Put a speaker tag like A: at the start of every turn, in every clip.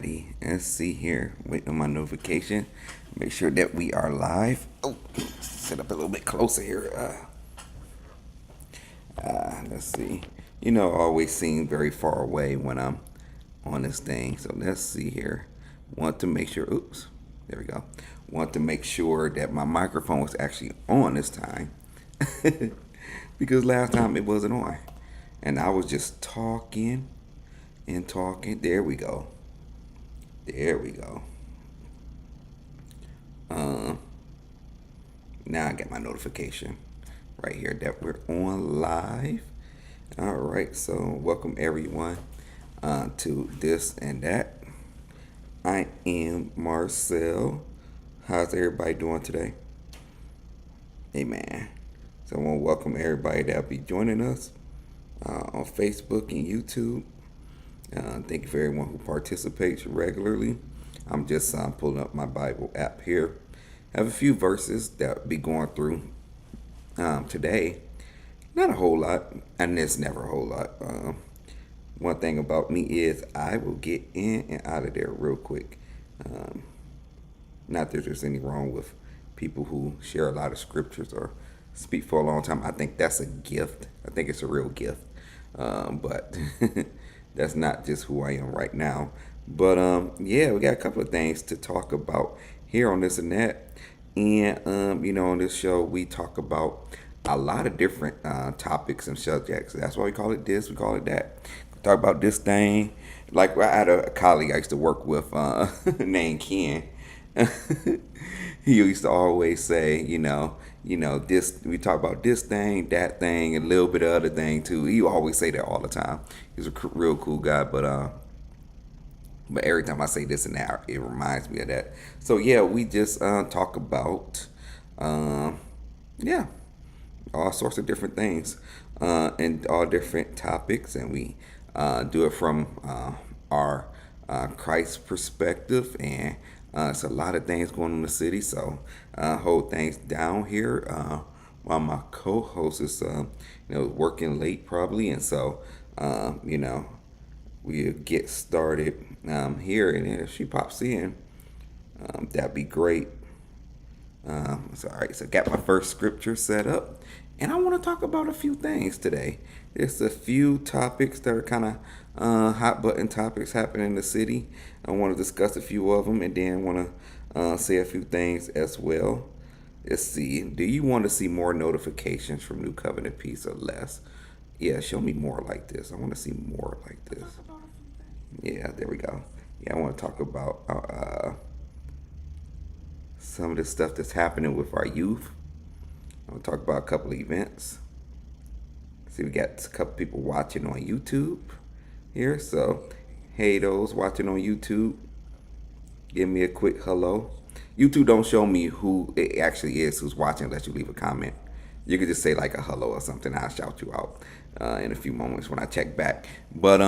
A: Alrighty, let's see here. Wait on my notification. Make sure that we are live. Oh, sit up a little bit closer here. Let's see. I always seem very far away when I'm on this thing. So let's see here. Want to make sure. Oops, there we go. Want to make sure that my microphone was actually on this time, because last time it wasn't on, and I was just talking and talking. There we go. There we go. Now I get my notification right here that we're on live. All right, so welcome everyone to this and that. I am Marcel. How's everybody doing today? Amen. So I want to welcome everybody that'll be joining us on Facebook and YouTube. Thank you for everyone who participates regularly. I'm just pulling up my Bible app here. I have a few verses that I'll be going through today. Not a whole lot, and it's never a whole lot. One thing about me is I will get in and out of there real quick. Not that there's anything wrong with people who share a lot of scriptures or speak for a long time. I think that's a gift. I think it's a real gift. But that's not just who I am right now. But yeah, we got a couple of things to talk about here on this and that. And on this show we talk about a lot of different topics and subjects. That's why we call it this, we call it that. Talk about this thing. Like I had a colleague I used to work with named Ken. He used to always say, this, we talk about this thing, that thing, and a little bit of other thing too. He always say that all the time. He's a real cool guy, but every time I say this and that, it reminds me of that. So yeah, we just talk about all sorts of different things and all different topics, and we do it from our Christ perspective, and it's a lot of things going on in the city. So hold things down here while my co-host is working late probably, and so we'll get started here, and if she pops in, that'd be great. So all right, so got my first scripture set up, and I want to talk about a few things today. There's a few topics that are kind of hot button topics happening in the city. I want to discuss a few of them, and then want to say a few things as well. Let's see. Do you want to see more notifications from New Covenant Peace or less? Yeah, show me more like this. I want to see more like this. Yeah, there we go. Yeah, I want to talk about some of the stuff that's happening with our youth. I want to talk about a couple of events. See, we got a couple people watching on YouTube here. So, hey, those watching on YouTube, give me a quick hello. YouTube don't show me who it actually is who's watching unless you leave a comment. You could just say like a hello or something. I'll shout you out in a few moments when I check back. But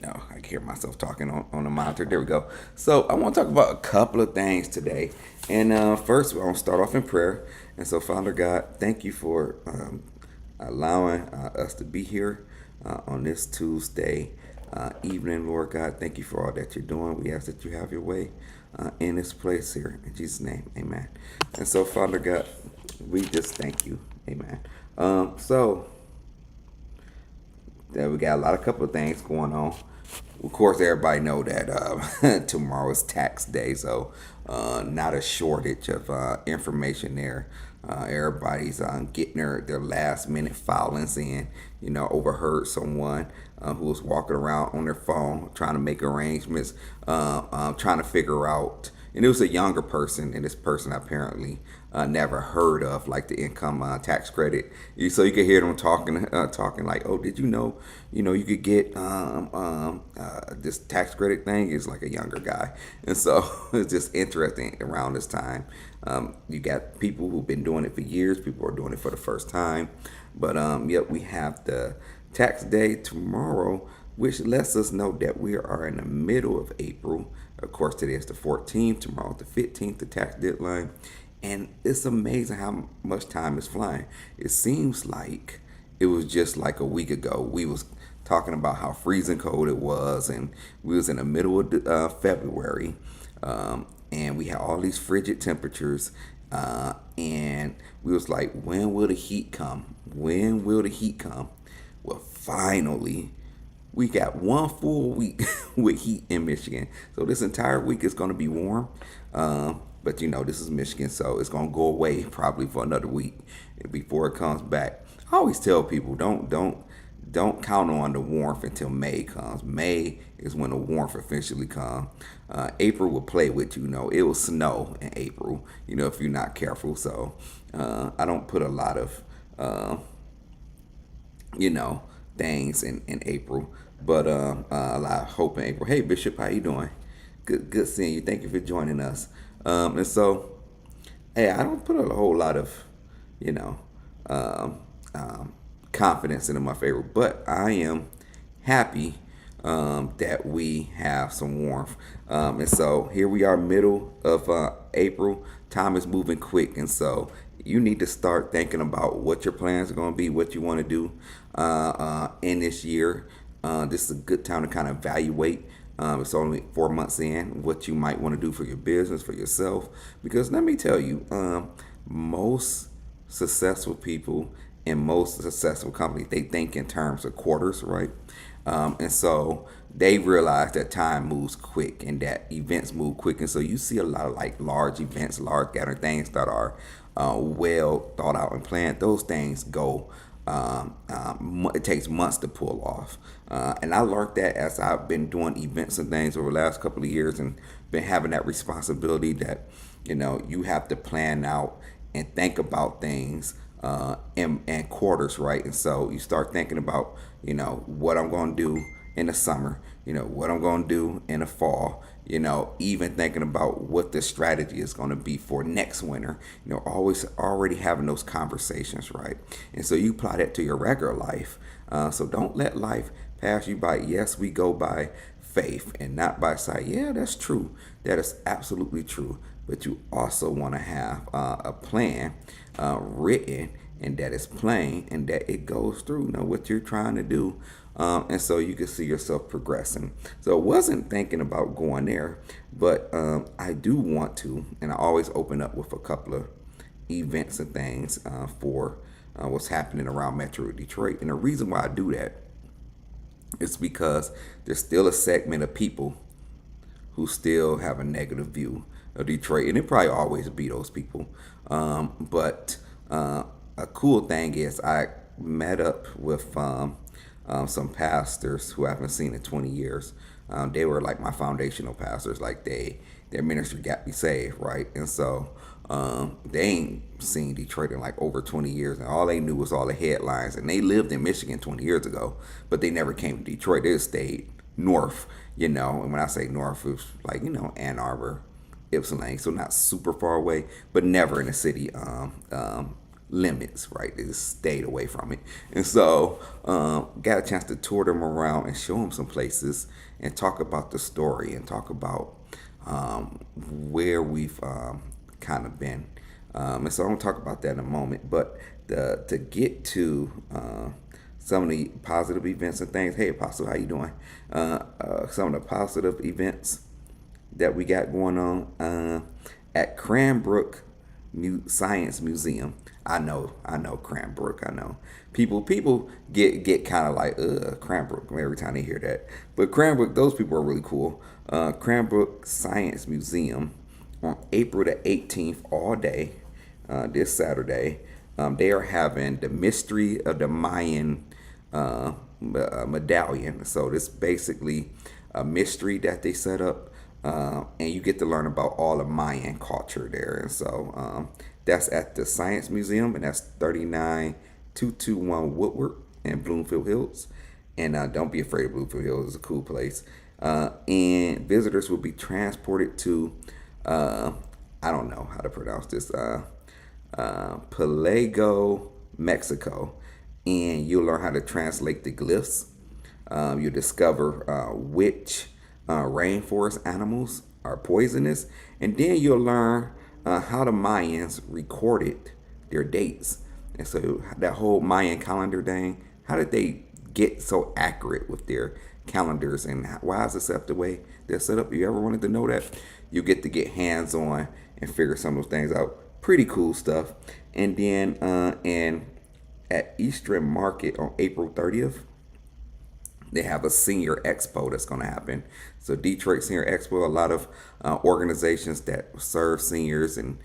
A: no, I can hear myself talking on the monitor. There we go. So I want to talk about a couple of things today. And first, we're going to start off in prayer. And so, Father God, thank you for allowing us to be here on this Tuesday evening, Lord God. Thank you for all that you're doing. We ask that you have your way in this place here. In Jesus' name, amen. And so, Father God, we just thank you. Amen. So, we got a couple of things going on. Of course, everybody know that tomorrow is tax day, so not a shortage of information there. Everybody's getting their last minute filings in. Overheard someone who was walking around on their phone trying to make arrangements, trying to figure out. And it was a younger person, and this person apparently never heard of like the income tax credit. So you could hear them talking like, "Oh, did you know? You could get this tax credit thing." Is like a younger guy, and so it's just interesting around this time. You got people who've been doing it for years. People are doing it for the first time, but yet we have the tax day tomorrow, which lets us know that we are in the middle of April. Of course, today is the 14th, tomorrow the 15th, the tax deadline. And it's amazing how much time is flying. It seems like it was just like a week ago. We was talking about how freezing cold it was, and we was in the middle of February, and we had all these frigid temperatures, and we was like, when will the heat come? When will the heat come? Well, finally, we got one full week with heat in Michigan. So this entire week is going to be warm. But this is Michigan, so it's going to go away probably for another week before it comes back. I always tell people don't count on the warmth until May comes. May is when the warmth officially comes. April will play with you. It will snow in April. If you're not careful. So I don't put a lot of things in April, but a lot of hope in April. Hey Bishop, how you doing? Good seeing you. Thank you for joining us. And so, hey, I don't put a whole lot of um, confidence into my favor, but I am happy that we have some warmth. And so here we are, middle of April. Time is moving quick, and so you need to start thinking about what your plans are going to be, what you want to do in this year. This is a good time to kind of evaluate. It's only 4 months in, what you might want to do for your business, for yourself. Because let me tell you, most successful people in most successful companies, they think in terms of quarters, right? And so they realize that time moves quick and that events move quick. And so you see a lot of like large events, large gathering things that are well thought out and planned. Those things go it takes months to pull off. And I learned that as I've been doing events and things over the last couple of years and been having that responsibility that, you have to plan out and think about things in quarters, right? And so you start thinking about, what I'm going to do in the summer, what I'm going to do in the fall, even thinking about what the strategy is going to be for next winter, always already having those conversations, right? And so you apply that to your regular life. So don't let life pass you by. Yes, we go by faith and not by sight. Yeah, that's true. That is absolutely true. But you also want to have a plan written and that is plain and that it goes through, what you're trying to do. And so you can see yourself progressing. So I wasn't thinking about going there, but I do want to, and I always open up with a couple of events and things for what's happening around Metro Detroit. And the reason why I do that is because there's still a segment of people who still have a negative view of Detroit, and it probably always be those people. But a cool thing is I met up with some pastors who I haven't seen in 20 years. They were like my foundational pastors. Like their ministry got me saved, right? And so they ain't seen Detroit in like over 20 years, and all they knew was all the headlines. And they lived in Michigan 20 years ago, but they never came to Detroit. They just stayed north, And when I say north, it's like Ann Arbor, Ypsilanti, so not super far away, but never in the city limits, right? They just stayed away from it. And so got a chance to tour them around and show them some places and talk about the story and talk about where we've kind of been. And so I'm going to talk about that in a moment. But to get to some of the positive events and things, hey, Apostle, how you doing? Some of the positive events that we got going on at Cranbrook Science Museum. I know Cranbrook. I know people get kind of like Cranbrook every time they hear that. But Cranbrook, those people are really cool. Cranbrook Science Museum on April the 18th, all day, this Saturday. They are having the Mystery of the Mayan medallion. So this basically a mystery that they set up. And you get to learn about all the Mayan culture there. And so that's at the Science Museum, and that's 39221 Woodward in Bloomfield Hills. And don't be afraid of Bloomfield Hills. It's a cool place. And visitors will be transported to, I don't know how to pronounce this, Pelago, Mexico. And you'll learn how to translate the glyphs. You'll discover which rainforest animals are poisonous, and then you'll learn how the Mayans recorded their dates. And so that whole Mayan calendar thing, how did they get so accurate with their calendars and why is it set up the way they're set up. You ever wanted to know that? You get to get hands on and figure some of those things out. Pretty cool stuff. And then and at Eastern Market on April 30th, they have a senior expo that's going to happen. So Detroit Senior Expo, a lot of organizations that serve seniors and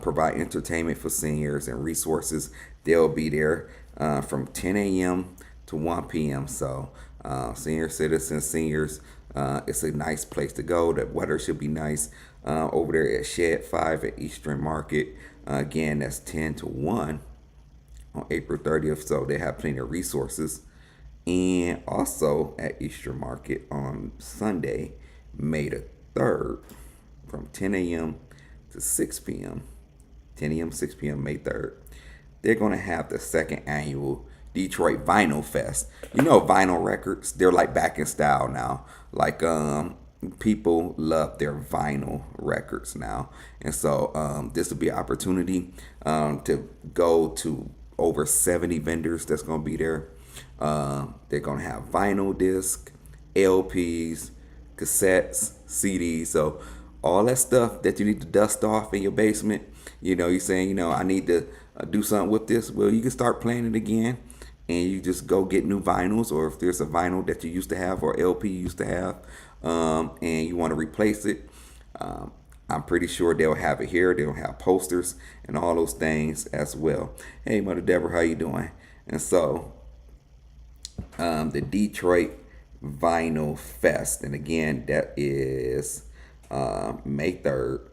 A: provide entertainment for seniors and resources, they'll be there from 10 a.m. to 1 p.m. So senior citizens, seniors, it's a nice place to go. The weather should be nice over there at Shed 5 at Eastern Market. Again, that's 10 to 1 on April 30th. So they have plenty of resources. And also at Eastern Market on Sunday, May the 3rd, from 10 a.m. to 6 p.m. 10 a.m. 6 p.m. May 3rd. They're going to have the second annual Detroit Vinyl Fest. You know, vinyl records, they're like back in style now. Like people love their vinyl records now. And so this will be an opportunity to go to over 70 vendors that's going to be there. They're going to have vinyl disc, LPs, cassettes, CDs. So all that stuff that you need to dust off in your basement, you know, you're saying, you know, I need to do something with this. Well, you can start playing it again and you just go get new vinyls, or if there's a vinyl that you used to have or LP you used to have and you want to replace it, I'm pretty sure they'll have it here. They'll have posters and all those things as well. Hey, Mother Deborah, how you doing? And so the Detroit Vinyl Fest. And again, that is May 3rd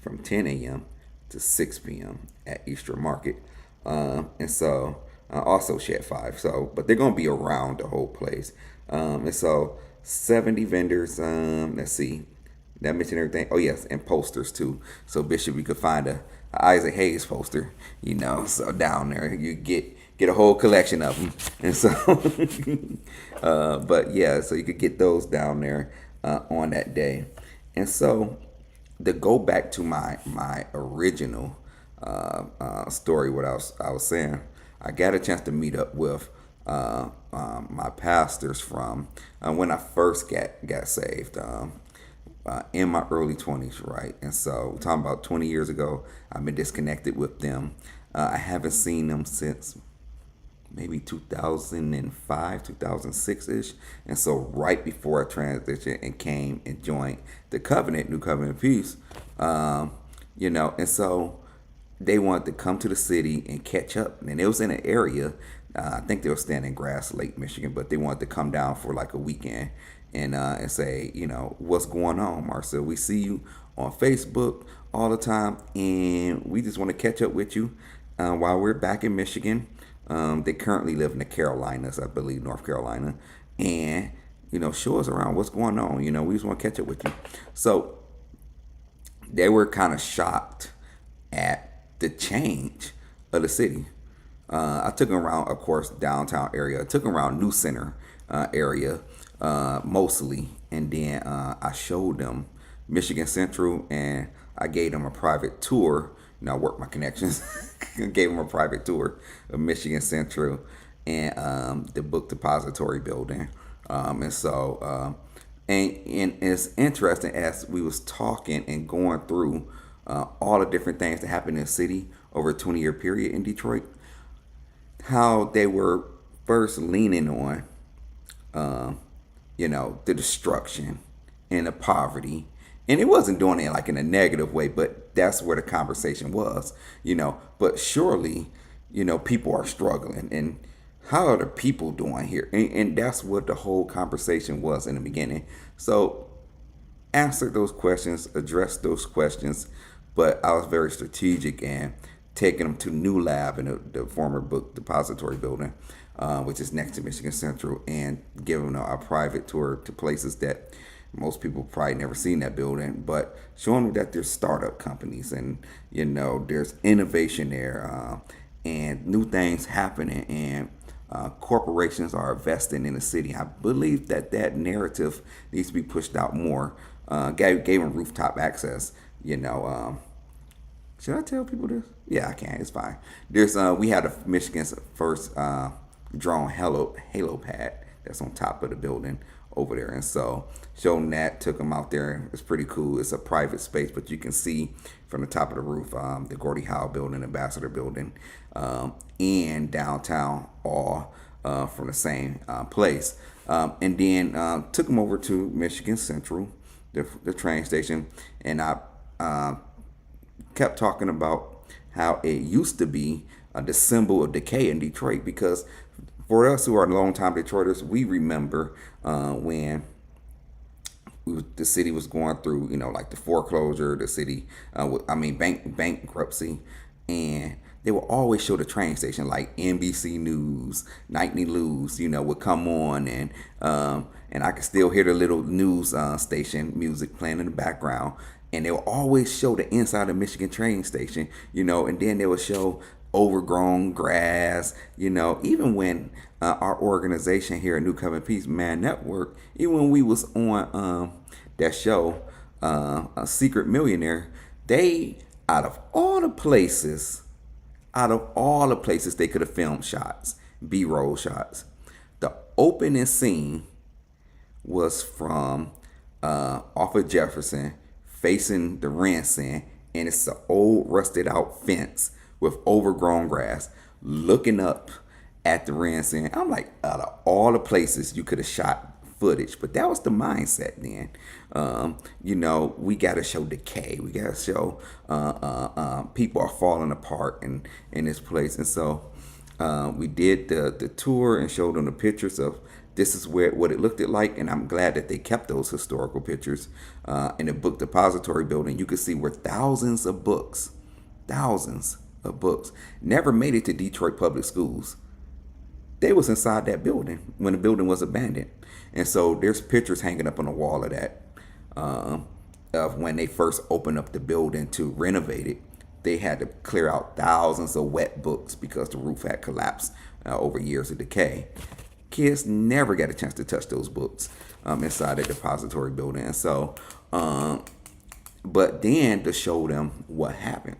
A: from 10 a.m. to 6 p.m. at Eastern Market. And so also Shed 5. So, but they're going to be around the whole place. And so 70 vendors. Let's see. Did I mention everything? Oh, yes. And posters too. So Bishop, you could find a Isaac Hayes poster, you know, so down there you get a whole collection of them. And so, but yeah, so you could get those down there on that day. And so to go back to my original story, what I was saying, I got a chance to meet up with my pastors from when I first got saved. In my early 20s, right? And so we're talking about 20 years ago. I've been disconnected with them. I haven't seen them since maybe 2005, 2006-ish. And so right before I transitioned and came and joined the Covenant, New Covenant Peace, you know, and so they wanted to come to the city and catch up. And it was in an area, I think they were staying in Grass Lake, Michigan, but they wanted to come down for like a weekend and say, you know, what's going on, Marcel? We see you on Facebook all the time, and we just want to catch up with you while we're back in Michigan. They currently live in the Carolinas, I believe, North Carolina, and, you know, show us around what's going on. You know, we just want to catch up with you. So they were kind of shocked at the change of the city. I took them around, of course, downtown area. I took them around New Center area mostly, and then I showed them Michigan Central, and I gave them a private tour. You know, I worked my connections. Gave them a private tour of Michigan Central and the book depository building. And so, and it's interesting as we was talking and going through all the different things that happened in the city over a 20-year period in Detroit, how they were first leaning on, you know, the destruction and the poverty. And it wasn't doing it like in a negative way, but that's where the conversation was, you know. But surely, you know, people are struggling. And how are the people doing here? And that's what the whole conversation was in the beginning. So answer those questions, address those questions. But I was very strategic and taking them to New Lab in the former book depository building, which is next to Michigan Central, and giving them a private tour to places that most people probably never seen that building, but showing them that there's startup companies and, you know, there's innovation there and new things happening, and corporations are investing in the city. I believe that narrative needs to be pushed out more. Gave them rooftop access, you know. Should I tell people this? Yeah, I can. It's fine. There's we had Michigan's first drone halo pad that's on top of the building over there. And so showing that, took them out there. It's pretty cool. It's a private space, but you can see from the top of the roof the Gordie Howe building, Ambassador building, and downtown, all from the same place. And then took them over to Michigan Central, the train station, and I kept talking about how it used to be the symbol of decay in Detroit, because for us who are longtime Detroiters, we remember when the city was going through, like the foreclosure, the city, bankruptcy, and they would always show the train station, like NBC News, Nightly News, would come on, and I could still hear the little news station music playing in the background, and they will always show the inside of Michigan train station, and then they would show overgrown grass, even when our organization here at New Covenant Peace Man Network, even when we was on that show, A Secret Millionaire, they, out of all the places they could have filmed shots, B-roll shots, the opening scene was from off of Jefferson, facing the Ranson, and it's an old rusted out fence with overgrown grass, looking up at the Ranson. I'm like, out of all the places you could have shot footage, but that was the mindset then. We got to show decay. We got to show people are falling apart in this place. And so we did the tour and showed them the pictures of this is what it looked like. And I'm glad that they kept those historical pictures in the book depository building. You could see where thousands of books never made it to Detroit Public Schools. They was inside that building when the building was abandoned. And so there's pictures hanging up on the wall of that, of when they first opened up the building to renovate it. They had to clear out thousands of wet books because the roof had collapsed over years of decay. Kids never got a chance to touch those books inside the depository building. And so, but then to show them what happened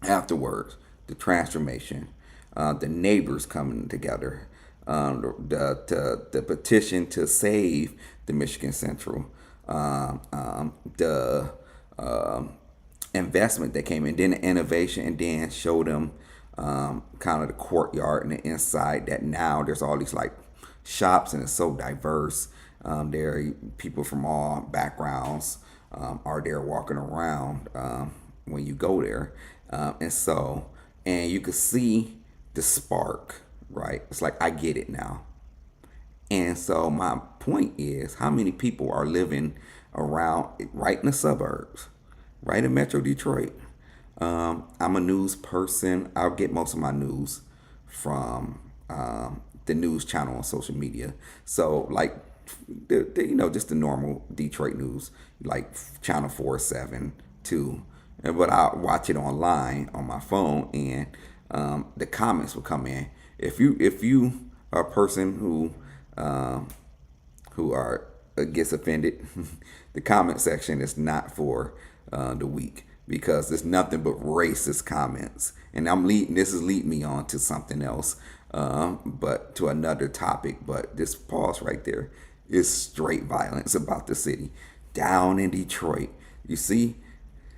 A: afterwards, the transformation, the neighbors coming together, the petition to save the Michigan Central, the investment that came in, then the innovation, and then show them kind of the courtyard and the inside, that now there's all these like shops and it's so diverse. There are people from all backgrounds are there walking around when you go there. And you could see the spark, right? It's like, I get it now. And so my point is, how many people are living around right in the suburbs, right in Metro Detroit? I'm a news person. I'll get most of my news from the news channel on social media. So like, just the normal Detroit news, like Channel 4, 7, 2. But I watch it online on my phone, and the comments will come in. If you are a person who gets offended, the comment section is not for the weak, because there's nothing but racist comments. And this is leading me on to something else, but to another topic. But this pause right there is straight violence about the city down in Detroit. You see,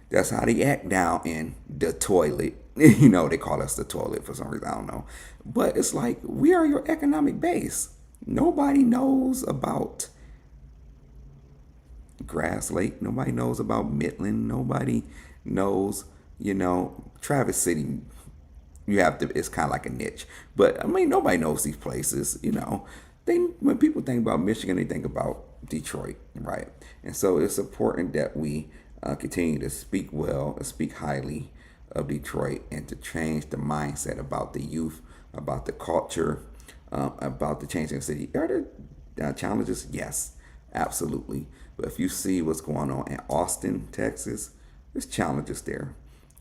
A: that's how they act down in the toilet. They call us the toilet for some reason. I don't know. But it's like, we are your economic base. Nobody knows about Grass Lake. Nobody knows about Midland. Nobody knows, Traverse City. It's kind of like a niche. But, nobody knows these places, When people think about Michigan, they think about Detroit, right? And so it's important that we continue to speak well and speak highly of Detroit, and to change the mindset about the youth, about the culture, about the change in the city. Are there challenges? Yes, absolutely. But if you see what's going on in Austin, Texas, there's challenges there.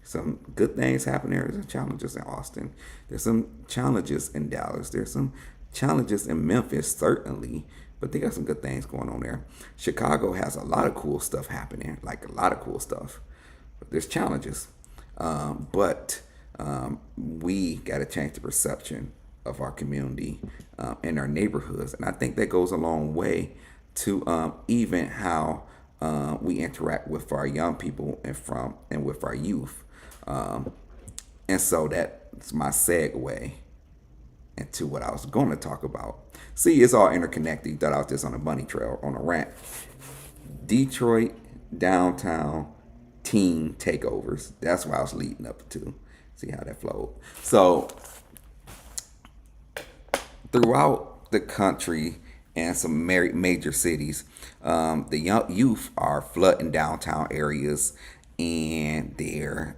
A: Some good things happen there. There's some challenges in Austin. There's some challenges in Dallas. There's some challenges in Memphis, certainly. But they got some good things going on there. Chicago has a lot of cool stuff happening, like a lot of cool stuff. But there's challenges. But we got to change the perception of our community in our neighborhoods. And I think that goes a long way to even how we interact with our young people and with our youth. Um, and so that's my segue into what I was going to talk about. See, it's all interconnected. You thought I was just on a bunny trail, on a rant. Detroit, downtown, teen takeovers. That's what I was leading up to. See how that flowed. So, throughout the country and some major cities, the young youth are flooding downtown areas, and they're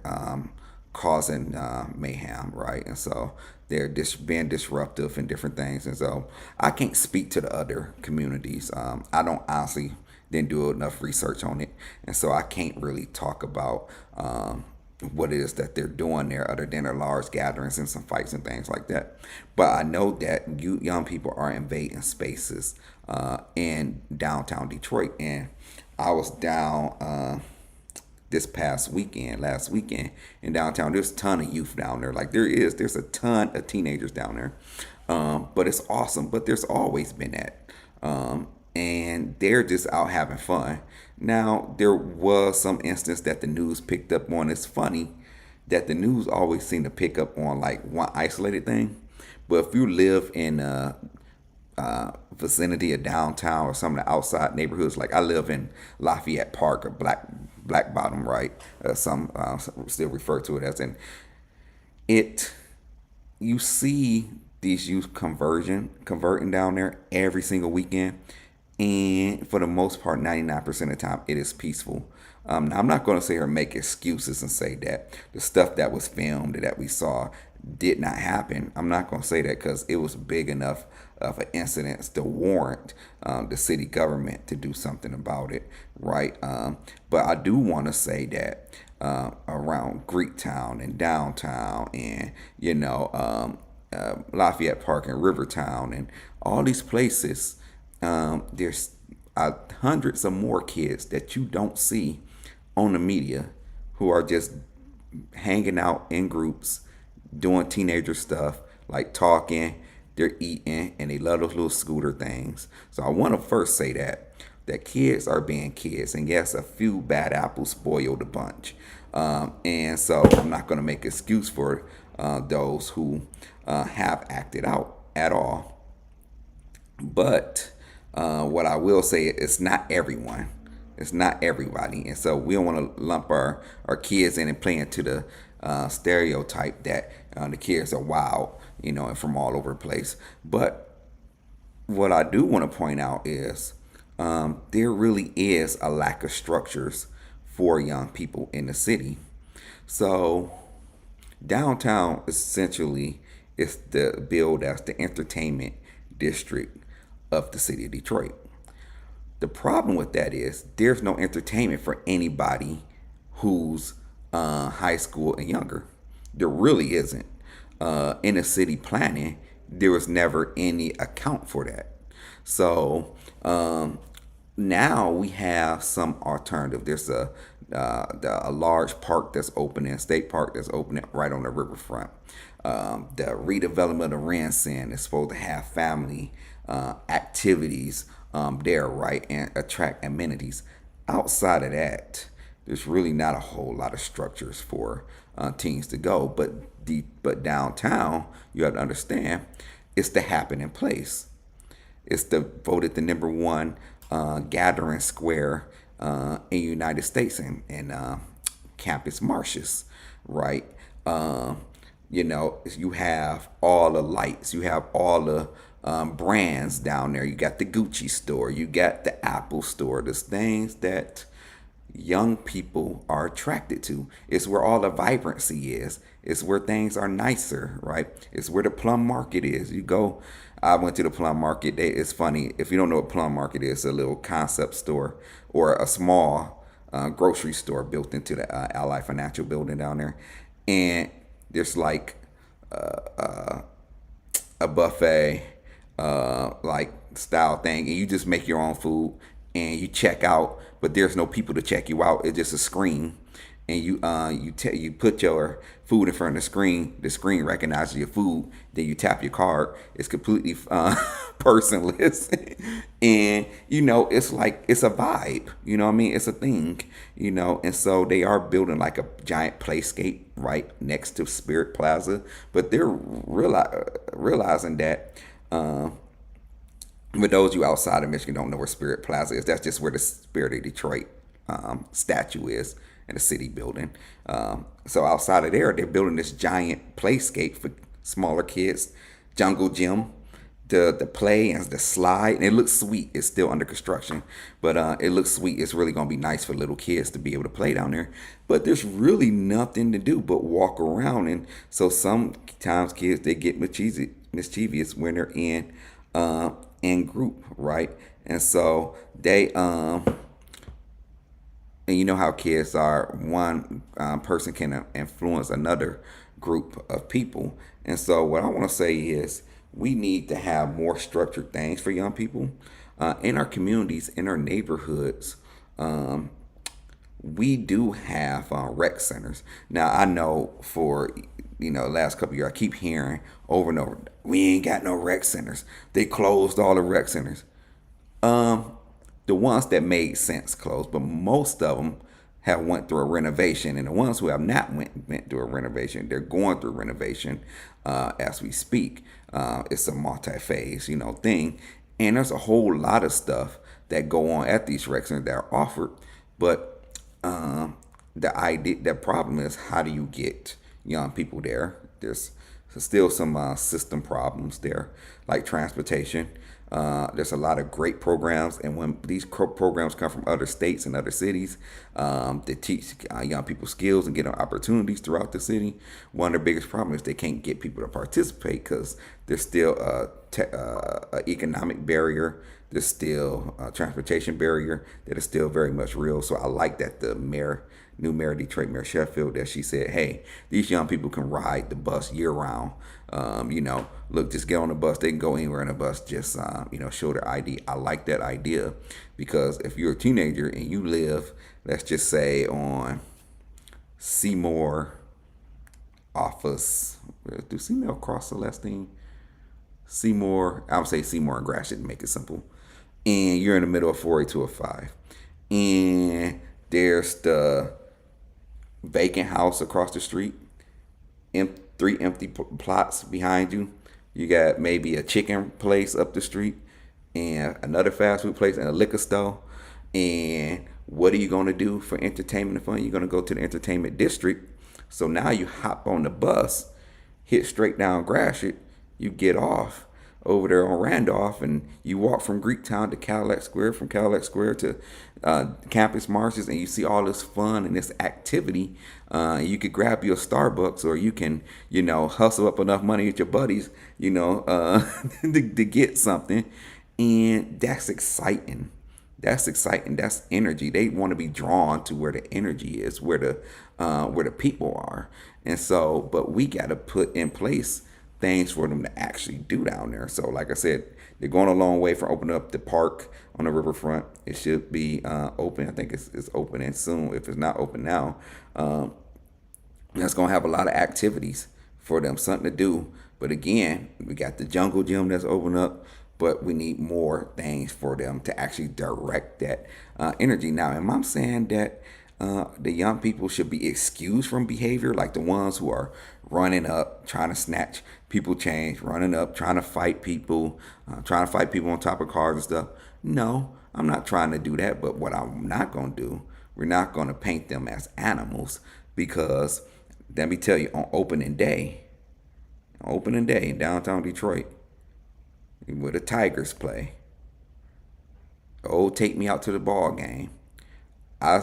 A: causing mayhem, right? And so they're being disruptive and different things. And so I can't speak to the other communities. I don't honestly didn't do enough research on it, and so I can't really talk about what it is that they're doing there, other than their large gatherings and some fights and things like that. But I know that young people are invading spaces in downtown Detroit, and I was down this last weekend in downtown. There's a ton of youth down there. Like there's a ton of teenagers down there. But it's awesome. But there's always been that. And they're just out having fun. Now, there was some instance that the news picked up on. It's funny that the news always seem to pick up on like one isolated thing. But if you live in vicinity of downtown or some of the outside neighborhoods, like I live in Lafayette Park or Black Bottom, right? Some still refer to it as, and it you see these youth converting down there every single weekend, and for the most part, 99% of the time, it is peaceful. Now, I'm not going to say or make excuses and say that the stuff that was filmed that we saw did not happen. I'm not going to say that because it was big enough of an incident to warrant the city government to do something about it, right? But I do want to say that around Greektown and downtown and, Lafayette Park and Rivertown and all these places, there's hundreds of more kids that you don't see on the media who are just hanging out in groups, doing teenager stuff, like talking, they're eating, and they love those little scooter things. So I want to first say that kids are being kids, and yes, a few bad apples spoil the bunch. And so I'm not going to make excuse for those who have acted out at all. But what I will say is it's not everyone. It's not everybody. And so we don't want to lump our kids in and play into the stereotype that the kids are wild, and from all over the place. But what I do want to point out is there really is a lack of structures for young people in the city. So downtown essentially is billed as the entertainment district of the city of Detroit. The problem with that is there's no entertainment for anybody who's high school and younger. There really isn't. In the city planning, there was never any account for that. So now we have some alternative. There's a large park that's opening, state park that's opening right on the riverfront. The redevelopment of Ranson is supposed to have family activities there, right, and attract amenities. Outside of that, there's really not a whole lot of structures for teens to go. But downtown, you have to understand, it's the happening place. It's voted the number one gathering square in the United States in Campus Martius, right? You have all the lights, you have all the brands down there. You got the Gucci store, you got the Apple store. There's things that young people are attracted to. It's where all the vibrancy is. It's where things are nicer, right? It's where the plum market is. I went to the plum market. It's funny. If you don't know what plum market is, it's a little concept store or a small grocery store built into the Ally Financial building down there. And there's like a buffet like style thing, and you just make your own food and you check out, but there's no people to check you out. It's just a screen, and you put your food in front of the screen recognizes your food, then you tap your card. It's completely personless, and it's like it's a vibe. You know what I mean? It's a thing. And so they are building like a giant playscape right next to Spirit Plaza, but they're realizing that. For those of you outside of Michigan don't know where Spirit Plaza is, that's just where the Spirit of Detroit statue is in the city building. So outside of there, they're building this giant playscape for smaller kids, jungle gym, the play and the slide, and it looks sweet. It's still under construction, but it looks sweet. It's really gonna be nice for little kids to be able to play down there. But there's really nothing to do but walk around, and so sometimes kids they get mischievous when they're in group, right? And so they and you know how kids are. One person can influence another group of people. And so what I want to say is we need to have more structured things for young people in our communities, in our neighborhoods. We do have rec centers. Now I know for the last couple of years I keep hearing over and over, we ain't got no rec centers. They closed all the rec centers. The ones that made sense closed, but most of them have went through a renovation, and the ones who have not went through a renovation, they're going through renovation as we speak. It's a multi-phase, thing, and there's a whole lot of stuff that go on at these rec centers that are offered, but the problem is, how do you get young people there? There's still some system problems there, like transportation. There's a lot of great programs, and when these programs come from other states and other cities, that teach young people skills and get them opportunities throughout the city. One of the biggest problems is they can't get people to participate because there's still a economic barrier. There's still a transportation barrier that is still very much real. So I like that the new mayor of Detroit, Mayor Sheffield, that she said, hey, these young people can ride the bus year round. Look, just get on the bus. They can go anywhere on the bus. Just, show their ID. I like that idea because if you're a teenager and you live, let's just say on Seymour office, do Seymour cross Celestine? Seymour, I would say Seymour and Gratiot to make it simple. And you're in the middle of 48205. And there's the vacant house across the street, three empty plots behind you. You got maybe a chicken place up the street and another fast food place and a liquor store. And what are you going to do for entertainment and fun? You're going to go to the entertainment district. So now you hop on the bus, hit straight down Gratiot, you get off over there on Randolph, and you walk from Greektown to Cadillac Square, from Cadillac Square to Campus Martius, and you see all this fun and this activity. You could grab your Starbucks, or you can, hustle up enough money with your buddies, to get something, and that's exciting. That's exciting. That's energy. They want to be drawn to where the energy is, where the people are, and so, but we got to put in place things for them to actually do down there. So like I said, they're going a long way for opening up the park on the riverfront. It should be open. I think it's opening soon. If it's not open now, that's going to have a lot of activities for them, something to do. But again, we got the jungle gym that's open up, but we need more things for them to actually direct that energy. Now, am I saying that the young people should be excused from behavior, like the ones who are running up, trying to snatch people change, running up, trying to fight people on top of cars and stuff? No, I'm not trying to do that. But what I'm not going to do, we're not going to paint them as animals, because let me tell you, on opening day in downtown Detroit, where the Tigers play, take me out to the ball game,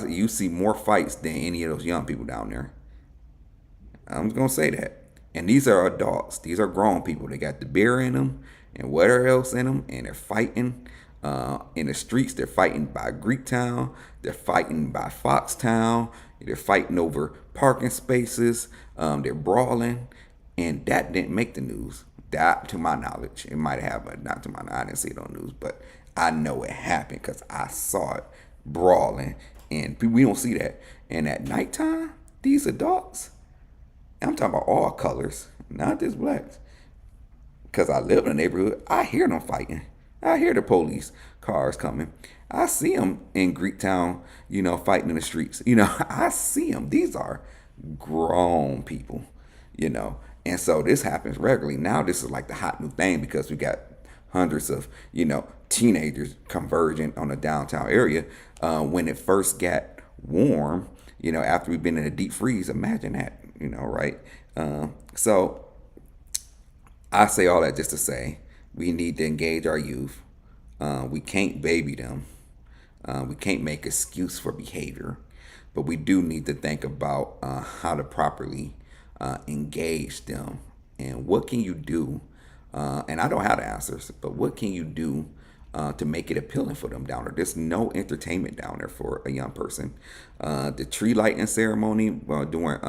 A: you see more fights than any of those young people down there. I'm just going to say that. And these are adults. These are grown people. They got the beer in them and whatever else in them, and they're fighting in the streets. They're fighting by Greektown. They're fighting by Foxtown. They're fighting over parking spaces. They're brawling. And that didn't make the news. That, to my knowledge, it might have, but not to my knowledge. I didn't see it on the news, but I know it happened because I saw it brawling. And we don't see that. And at nighttime, these adults, I'm talking about all colors, not just blacks, because I live in a neighborhood, I hear them fighting. I hear the police cars coming. I see them in Greektown, fighting in the streets. I see them. These are grown people, you know. And so this happens regularly. Now this is like the hot new thing because we got hundreds of, teenagers converging on the downtown area. When it first got warm, after we've been in a deep freeze, imagine that, right? So I say all that just to say we need to engage our youth. We can't baby them. We can't make excuse for behavior, but we do need to think about how to properly engage them and what can you do. And I don't have the answers, but what can you do to make it appealing for them down there? There's no entertainment down there for a young person. The tree lighting ceremony during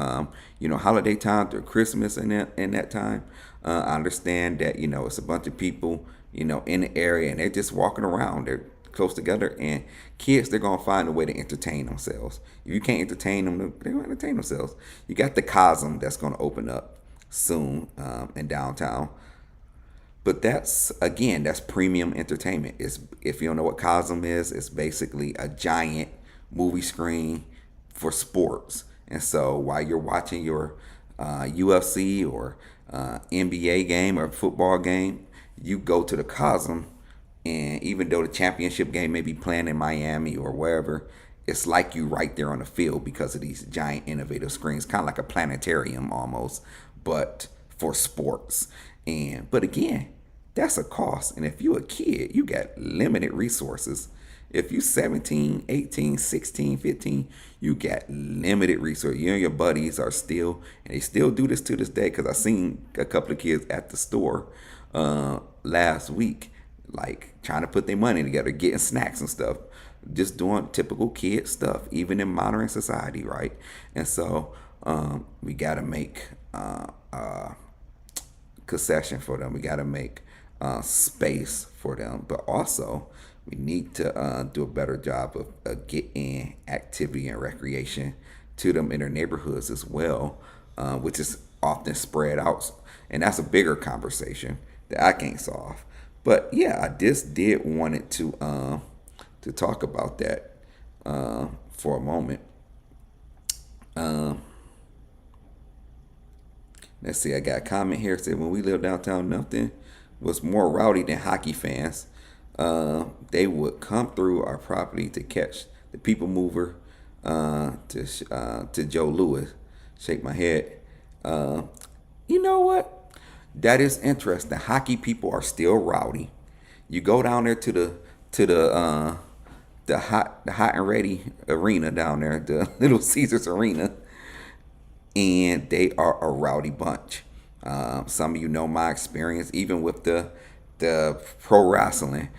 A: holiday time, through Christmas and that time. I understand that it's a bunch of people in the area and they're just walking around. They're close together, and kids, they're gonna find a way to entertain themselves. If you can't entertain them, they're gonna entertain themselves. You got the Cosm that's gonna open up soon in downtown. But that's premium entertainment. It's, if you don't know what Cosm is, it's basically a giant movie screen for sports. And so while you're watching your UFC or NBA game or football game, you go to the Cosm, and even though the championship game may be playing in Miami or wherever, it's like you right there on the field because of these giant innovative screens, kind of like a planetarium almost, but for sports. But again, that's a cost. And if you're a kid, you got limited resources. If you 17, 18, 16, 15, you got limited resources. You and your buddies are still, and they still do this to this day, because I seen a couple of kids at the store last week, like trying to put their money together, getting snacks and stuff, just doing typical kid stuff, even in modern society, right? And so we got to make concession for them. We got to make space for them, but also we need to do a better job of getting activity and recreation to them in their neighborhoods as well, which is often spread out, and that's a bigger conversation that I can't solve. But yeah, I just did wanted to talk about that for a moment. Let's see, I got a comment here that said, when we lived downtown, nothing was more rowdy than hockey fans. They would come through our property to catch the people mover to Joe Louis. Shake my head. You know what? That is interesting. Hockey people are still rowdy. You go down there to the hot and ready arena down there, the Little Caesars Arena, and they are a rowdy bunch. Some of you know my experience, even with the pro wrestling.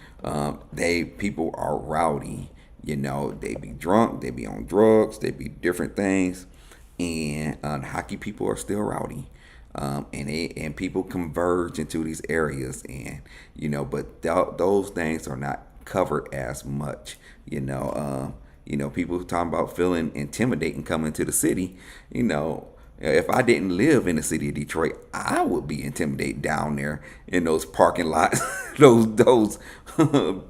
A: People are rowdy. They be drunk, they be on drugs, they be different things, and hockey people are still rowdy. And people converge into these areas, and but those things are not covered as much. People talking about feeling intimidating coming to the city. If I didn't live in the city of Detroit, I would be intimidated down there in those parking lots, those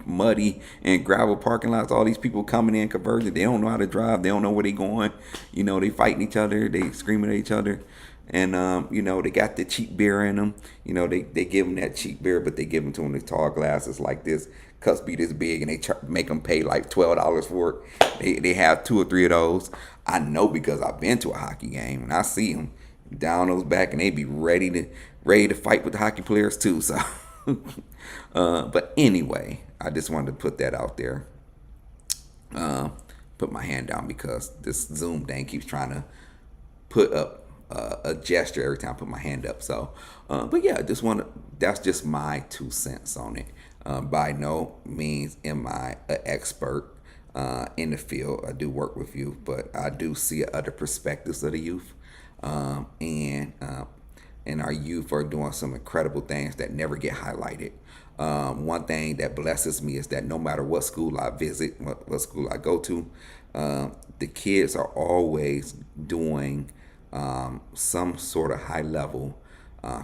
A: muddy and gravel parking lots. All these people coming in converging, they don't know how to drive, they don't know where they going. They fighting each other, they screaming at each other. And, they got the cheap beer in them. They give them that cheap beer, but they give them to them in tall glasses like this. Cups be this big, and they make them pay like $12 for it. They have 2 or 3 of those. I know because I've been to a hockey game, and I see them down those back, and they be ready to fight with the hockey players too. So, but anyway, I just wanted to put that out there. Put my hand down because this Zoom thing keeps trying to put up a gesture every time I put my hand up. So, but yeah, that's just my 2 cents on it. By no means am I an expert in the field. I do work with youth, but I do see other perspectives of the youth, and our youth are doing some incredible things that never get highlighted. One thing that blesses me is that no matter what school I visit, what school I go to, The kids are always doing some sort of high level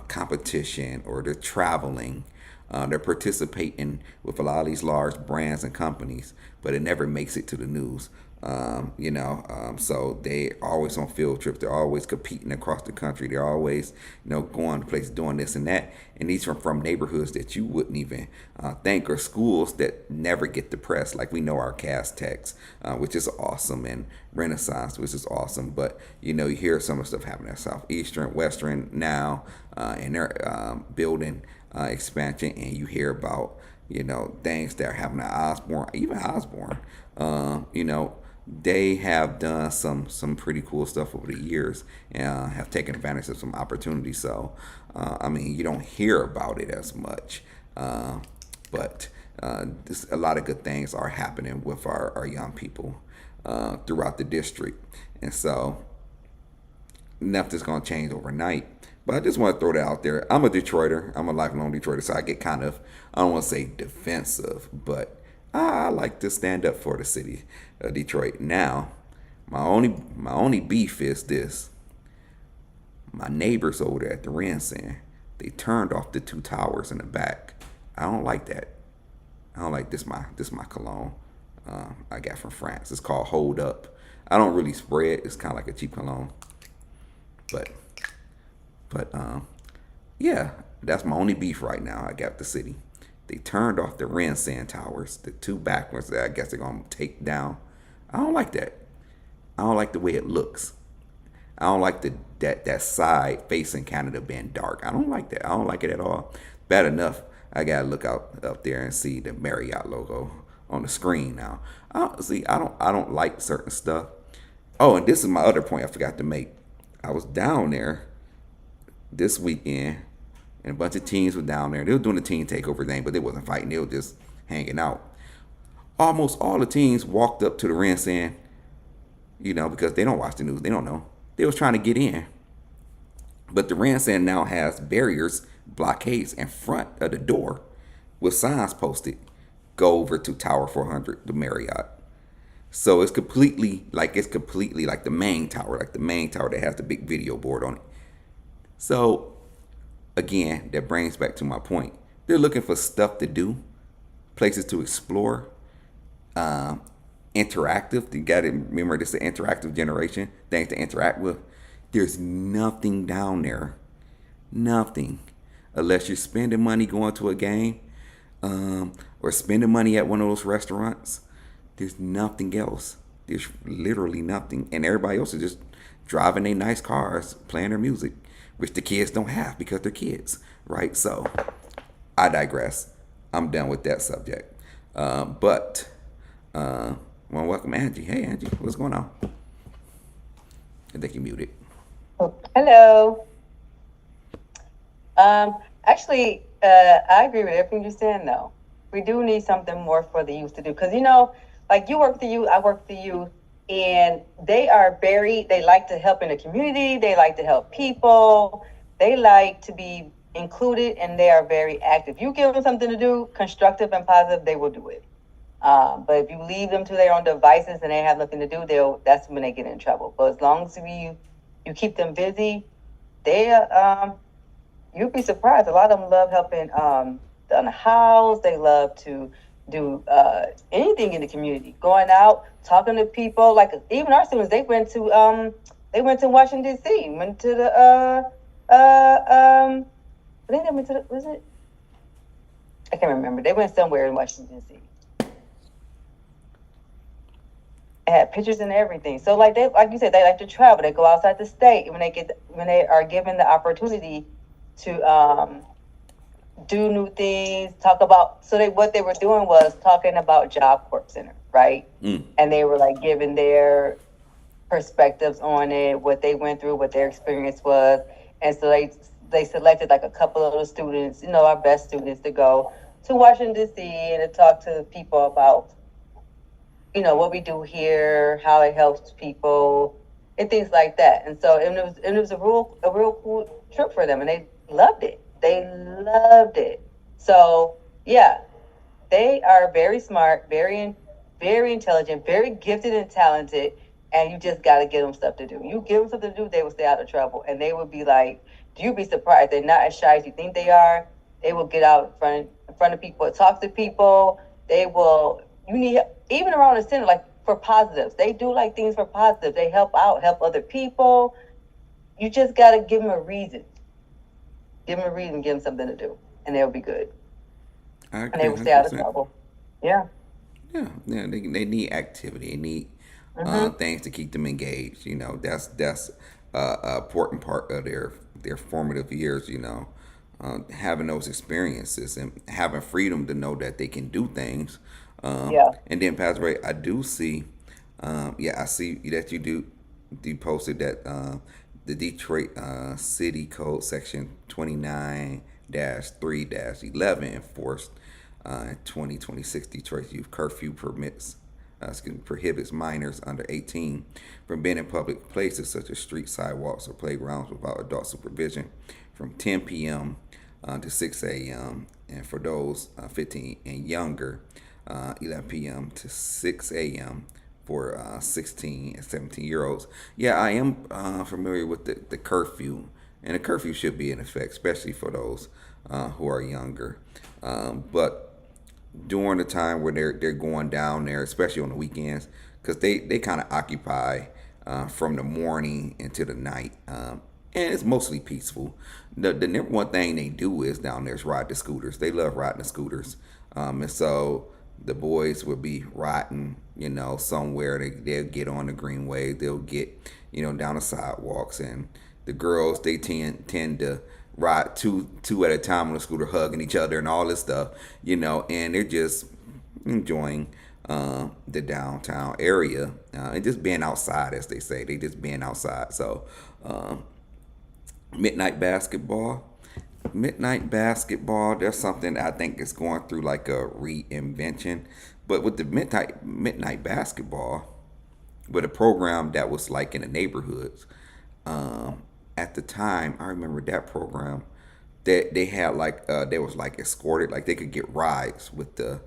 A: competition, or they're traveling. They're participating with a lot of these large brands and companies, but it never makes it to the news. So they always on field trips. They're always competing across the country. They're always, going to places doing this and that. And these are from neighborhoods that you wouldn't even think, or schools that never get the press. Like we know our cast techs, which is awesome, and Renaissance, which is awesome. But you hear some of the stuff happening at Southeastern, Western now, and they're building expansion, and you hear about things that are happening at Osborne, even Osborne. They have done some pretty cool stuff over the years, and have taken advantage of some opportunities. So, you don't hear about it as much, but a lot of good things are happening with our young people throughout the district, and so nothing's gonna change overnight. But I just want to throw that out there. I'm a Detroiter. I'm a lifelong Detroiter, so I get kind of, I don't want to say defensive, but I like to stand up for the city of Detroit. Now, my only beef is this: my neighbors over there at the Ranson, they turned off the two towers in the back. I don't like that. I don't like this my cologne. I got from France. It's called Hold Up. I don't really spray it. It's kind of like a cheap cologne, but yeah, that's my only beef right now. I got with the city. They turned off the Ransan towers, the two back ones that I guess they're gonna take down. I don't like that. I don't like the way it looks. I don't like that side facing Canada being dark. I don't like that. I don't like it at all. Bad enough, I gotta look out up there and see the Marriott logo on the screen now. I don't like certain stuff. Oh, and this is my other point I forgot to make. I was down there this weekend, and a bunch of teens were down there. They were doing the teen takeover thing, but they wasn't fighting. They were just hanging out. Almost all the teens walked up to the ring saying, because they don't watch the news, they don't know. They was trying to get in. But the Ransan now has barriers, blockades in front of the door with signs posted. Go over to Tower 400, the Marriott. So it's completely like the main tower, that has the big video board on it. So again, that brings back to my point. They're looking for stuff to do, places to explore, interactive. You got to remember, this is an interactive generation, things to interact with. There's nothing down there, nothing, unless you're spending money going to a game, or spending money at one of those restaurants. There's nothing else. There's literally nothing, and everybody else is just driving their nice cars, playing their music, which the kids don't have because they're kids, right? So I digress. I'm done with that subject. But want to welcome Angie. Hey, Angie, what's going on? I think you muted.
B: Hello. I agree with everything you're saying, though. We do need something more for the youth to do. Because, like you work with the youth, I work with the youth, and they like to help in the community. They like to help people. They like to be included, and they are very active. You give them something to do, constructive and positive, they will do it. But if you leave them to their own devices and they have nothing to do, that's when they get in trouble. But as long as you keep them busy, you'd be surprised. A lot of them love helping on the house. They love to do anything in the community, going out, talking to people. Like even our students, they went to Washington D.C. Went to the I think they went to was it? I can't remember. They went somewhere in Washington D.C. They had pictures and everything. So like you said, they like to travel. They go outside the state when they are given the opportunity to do new things, talk about. So what they were doing was talking about Job Corps Center, right? And they were like giving their perspectives on it, what they went through, what their experience was, and so they selected like a couple of the students, our best students, to go to Washington D.C. and to talk to people about what we do here, how it helps people, and things like that. And so it was a real cool trip for them, and they loved it. So yeah, they are very smart, very very intelligent, very gifted and talented, and you just got to give them stuff to do. You give them something to do, they will stay out of trouble, and they will be like, you'd be surprised. They're not as shy as you think they are. They will get out in front of people, talk to people. They will. You need even around the center, like for positives. They do like things for positives. They help out, help other people. You just got to give them a reason. Give them a reason, give them something to do, and they'll be good.
A: I
B: And they
A: agree
B: will stay out of
A: 100%.
B: trouble. Yeah.
A: Yeah. They need activity. They need
B: Mm-hmm.
A: things to keep them engaged. You know, that's a important part of their formative years. You know, having those experiences and having freedom to know that they can do things.
B: Yeah.
A: And then, Pastor Ray, I do see, yeah, I see that you do. You posted that the Detroit City Code Section 29-3-11 enforced 2026 Detroit Youth Curfew prohibits minors under 18 from being in public places such as street sidewalks or playgrounds without adult supervision from 10 p.m. To 6 a.m. and for those 15 and younger, 11 p.m. to 6 a.m. for 16 and 17-year-olds. Yeah, I am familiar with the curfew, and the curfew should be in effect, especially for those who are younger. But during the time where they're going down there, especially on the weekends, because they kind of occupy from the morning into the night, and it's mostly peaceful. The number one thing they do is down there is ride the scooters. They love riding the scooters, and so the boys will be riding, you know, somewhere. They'll get on the greenway. They'll get, you know, down the sidewalks, and the girls they tend to ride two at a time on the scooter, hugging each other and all this stuff, you know, and they're just enjoying the downtown area and just being outside, as they say. They just being outside. So midnight basketball. Midnight basketball, there's something I think is going through like a reinvention. But with the midnight basketball, with a program that was like in the neighborhoods, at the time I remember that program that they had like they was like escorted, like they could get rides with the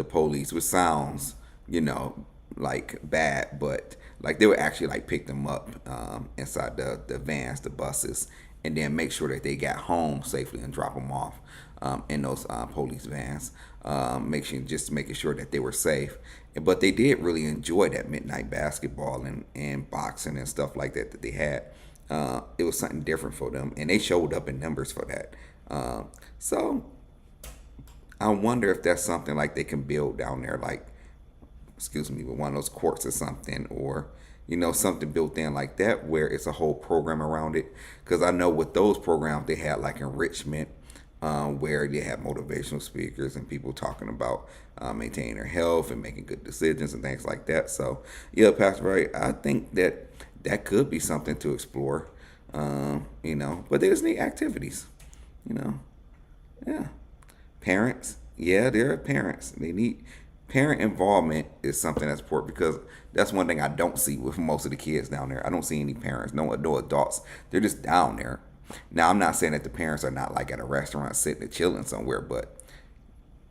A: police, which sounds, you know, like bad, but like they would actually like pick them up inside the vans, the buses, and then make sure that they got home safely and drop them off in those police vans, making sure that they were safe. But they did really enjoy that midnight basketball and boxing and stuff like that they had. It was something different for them, and they showed up in numbers for that. So I wonder if that's something like they can build down there, like, excuse me, with one of those courts or something, or you know, something built in like that where it's a whole program around it. Because I know with those programs they had like enrichment, where they have motivational speakers and people talking about maintaining their health and making good decisions and things like that. So yeah, Pastor Ray, I think that that could be something to explore. You know, but they just need activities. You know, yeah. Parents, yeah, there are parents. They need parent involvement is something that's important because that's one thing I don't see with most of the kids down there. I don't see any parents, no adults. They're just down there. Now, I'm not saying that the parents are not like at a restaurant sitting and chilling somewhere, but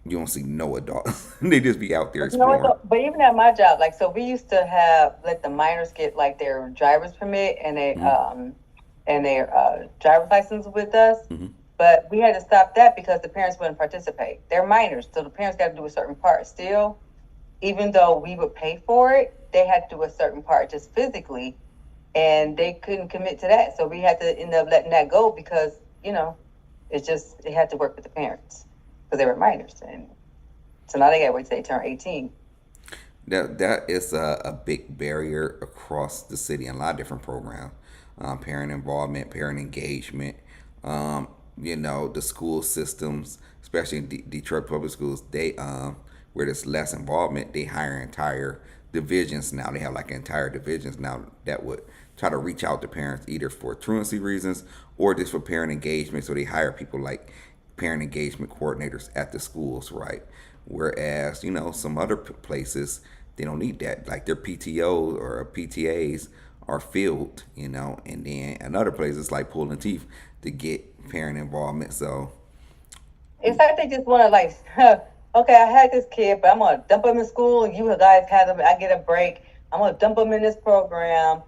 A: you don't see no adults. They just be out there
B: But you know what
A: exploring.
B: though? But even at my job, like so we used to have let the minors get like their driver's permit and their driver's license with us.
A: Hmm.
B: But we had to stop that because the parents wouldn't participate. They're minors, so the parents got to do a certain part still. Even though we would pay for it, they had to do a certain part just physically, and they couldn't commit to that. So we had to end up letting that go because you know it had to work with the parents because they were minors, and so now they got to wait till they turn 18.
A: That is a big barrier across the city in a lot of different programs. Parent involvement, parent engagement. You know, the school systems, especially in Detroit public schools, they where there's less involvement, they hire entire divisions now. They have like entire divisions now that would try to reach out to parents either for truancy reasons or just for parent engagement. So they hire people like parent engagement coordinators at the schools, right? Whereas, you know, some other places, they don't need that. Like their PTOs or PTAs are filled, you know, and then in other places like pulling teeth to get parent involvement. So,
B: It's like they just want to like okay, I had this kid, but I'm gonna dump him in school. You guys had him. I get a break. I'm gonna dump him in this program.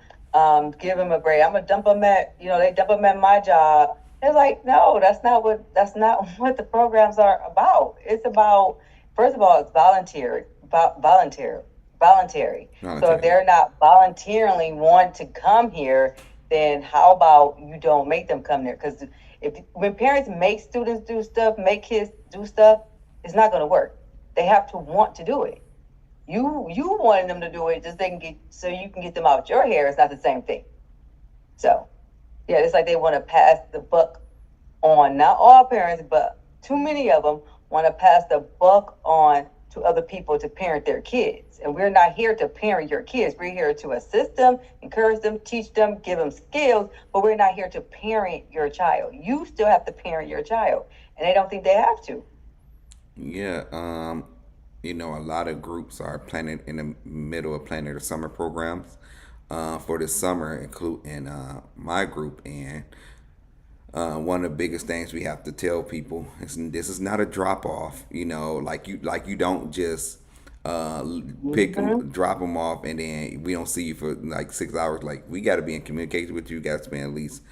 B: Give him a break. I'm gonna dump him at they dump him at my job. It's like no, that's not what the programs are about. It's about first of all, it's voluntary. So if
A: Voluntary.
B: they're not voluntarily want to come here, then how about you don't make them come there? Because if when parents make students do stuff, make kids do stuff, it's not going to work. They have to want to do it. You wanting them to do it just they can get so you can get them out your hair. It's not the same thing. So yeah, it's like they want to pass the buck on. Not all parents, but too many of them want to pass the buck on to other people to parent their kids. And we're not here to parent your kids. We're here to assist them, encourage them, teach them, give them skills, but we're not here to parent your child. You still have to parent your child, and they don't think they have to.
A: Yeah, a lot of groups are planning in the middle of planning their summer programs for the summer, including my group. And one of the biggest things we have to tell people is this is not a drop off. Like you don't just pick them,
B: Mm-hmm.
A: drop them off, and then we don't see you for like 6 hours. Like we got to be in communication with you. Got to spend at least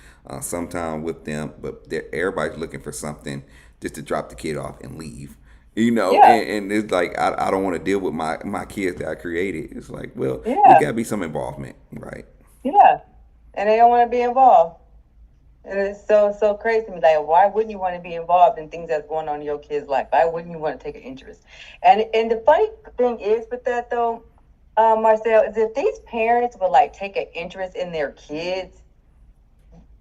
A: some time with them. But everybody's looking for something just to drop the kid off and leave.
B: Yeah,
A: And it's like I don't want to deal with my kids that I created. It's like, well, it
B: yeah,
A: got to be some involvement, right?
B: yeah. And they don't want to be involved. And it's so crazy to me. Like, why wouldn't you want to be involved in things that's going on in your kid's life? Why wouldn't you want to take an interest? And the funny thing is with that though, Marcel, is if these parents would like take an interest in their kids,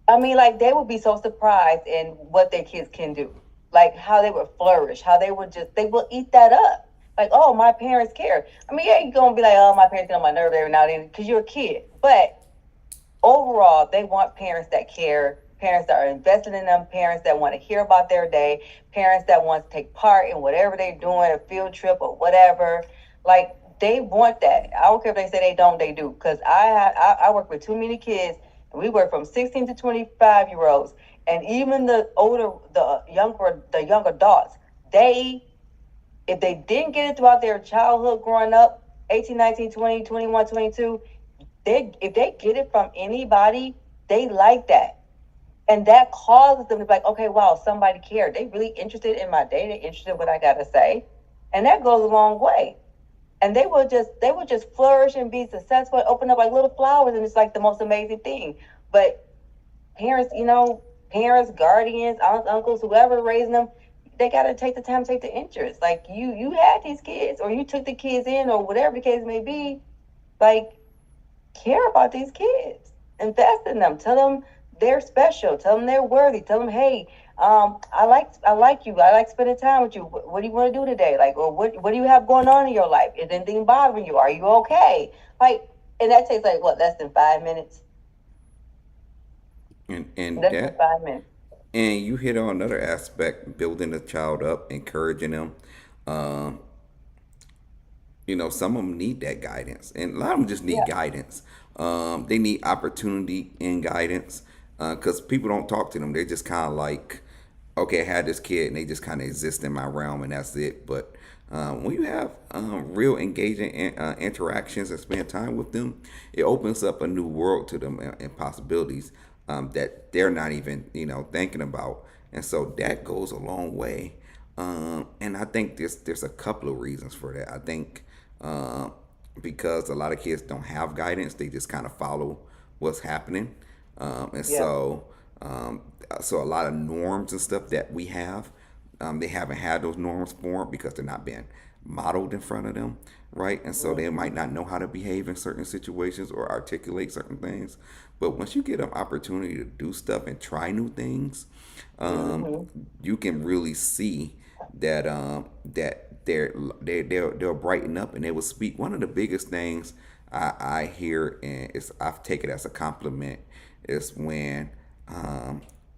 B: I mean, like they would be so surprised in what their kids can do, like how they would flourish, how they will eat that up. Like, oh, my parents care. I mean, yeah, you're gonna be like, oh, my parents get on my nerves every now and then because you're a kid, but overall, they want parents that care, parents that are invested in them, parents that want to hear about their day, parents that want to take part in whatever they're doing, a field trip or whatever. Like they want that. I don't care if they say they don't, they do. Because I work with too many kids, and we work from 16 to 25-year-olds, and even the young adults. They if they didn't get it throughout their childhood growing up, 18, 19, 20, 21, 22, if they get it from anybody, they like that. And that causes them to be like, okay, wow, somebody cared. They really interested in my day. They interested in what I gotta say. And that goes a long way. And they would just flourish and be successful, open up like little flowers, and it's like the most amazing thing. But parents, parents, guardians, aunts, uncles, whoever raising them, they gotta take the time to take the interest. Like you had these kids, or you took the kids in, or whatever the case may be. Like care about these kids. Invest in them. Tell them they're special. Tell them they're worthy. Tell them, hey, I like you. I like spending time with you. What do you want to do today? Like, or what do you have going on in your life? Is anything bothering you? Are you okay? Like, and that takes like what, less than 5 minutes?
A: And
B: Less than
A: that
B: 5 minutes.
A: and you hit on another aspect, building a child up, encouraging them. Um, some of them need that guidance, and a lot of them just need
B: Yeah.
A: guidance. They need opportunity and guidance because people don't talk to them. They're just kind of like, okay, I had this kid, and they just kind of exist in my realm, and that's it. But when you have real engaging interactions and spend time with them, it opens up a new world to them and possibilities that they're not even thinking about, and so that goes a long way. And I think there's a couple of reasons for that. I think um, because a lot of kids don't have guidance, they just kind of follow what's happening, and
B: Yeah.
A: so a lot of norms and stuff that we have, they haven't had those norms formed because they're not being modeled in front of them, right? And so they
B: Mm-hmm.
A: might not know how to behave in certain situations or articulate certain things. But once you get an opportunity to do stuff and try new things, um,
B: Mm-hmm.
A: you can really see that they'll brighten up and they will speak. One of the biggest things I hear, and I take it as a compliment, is when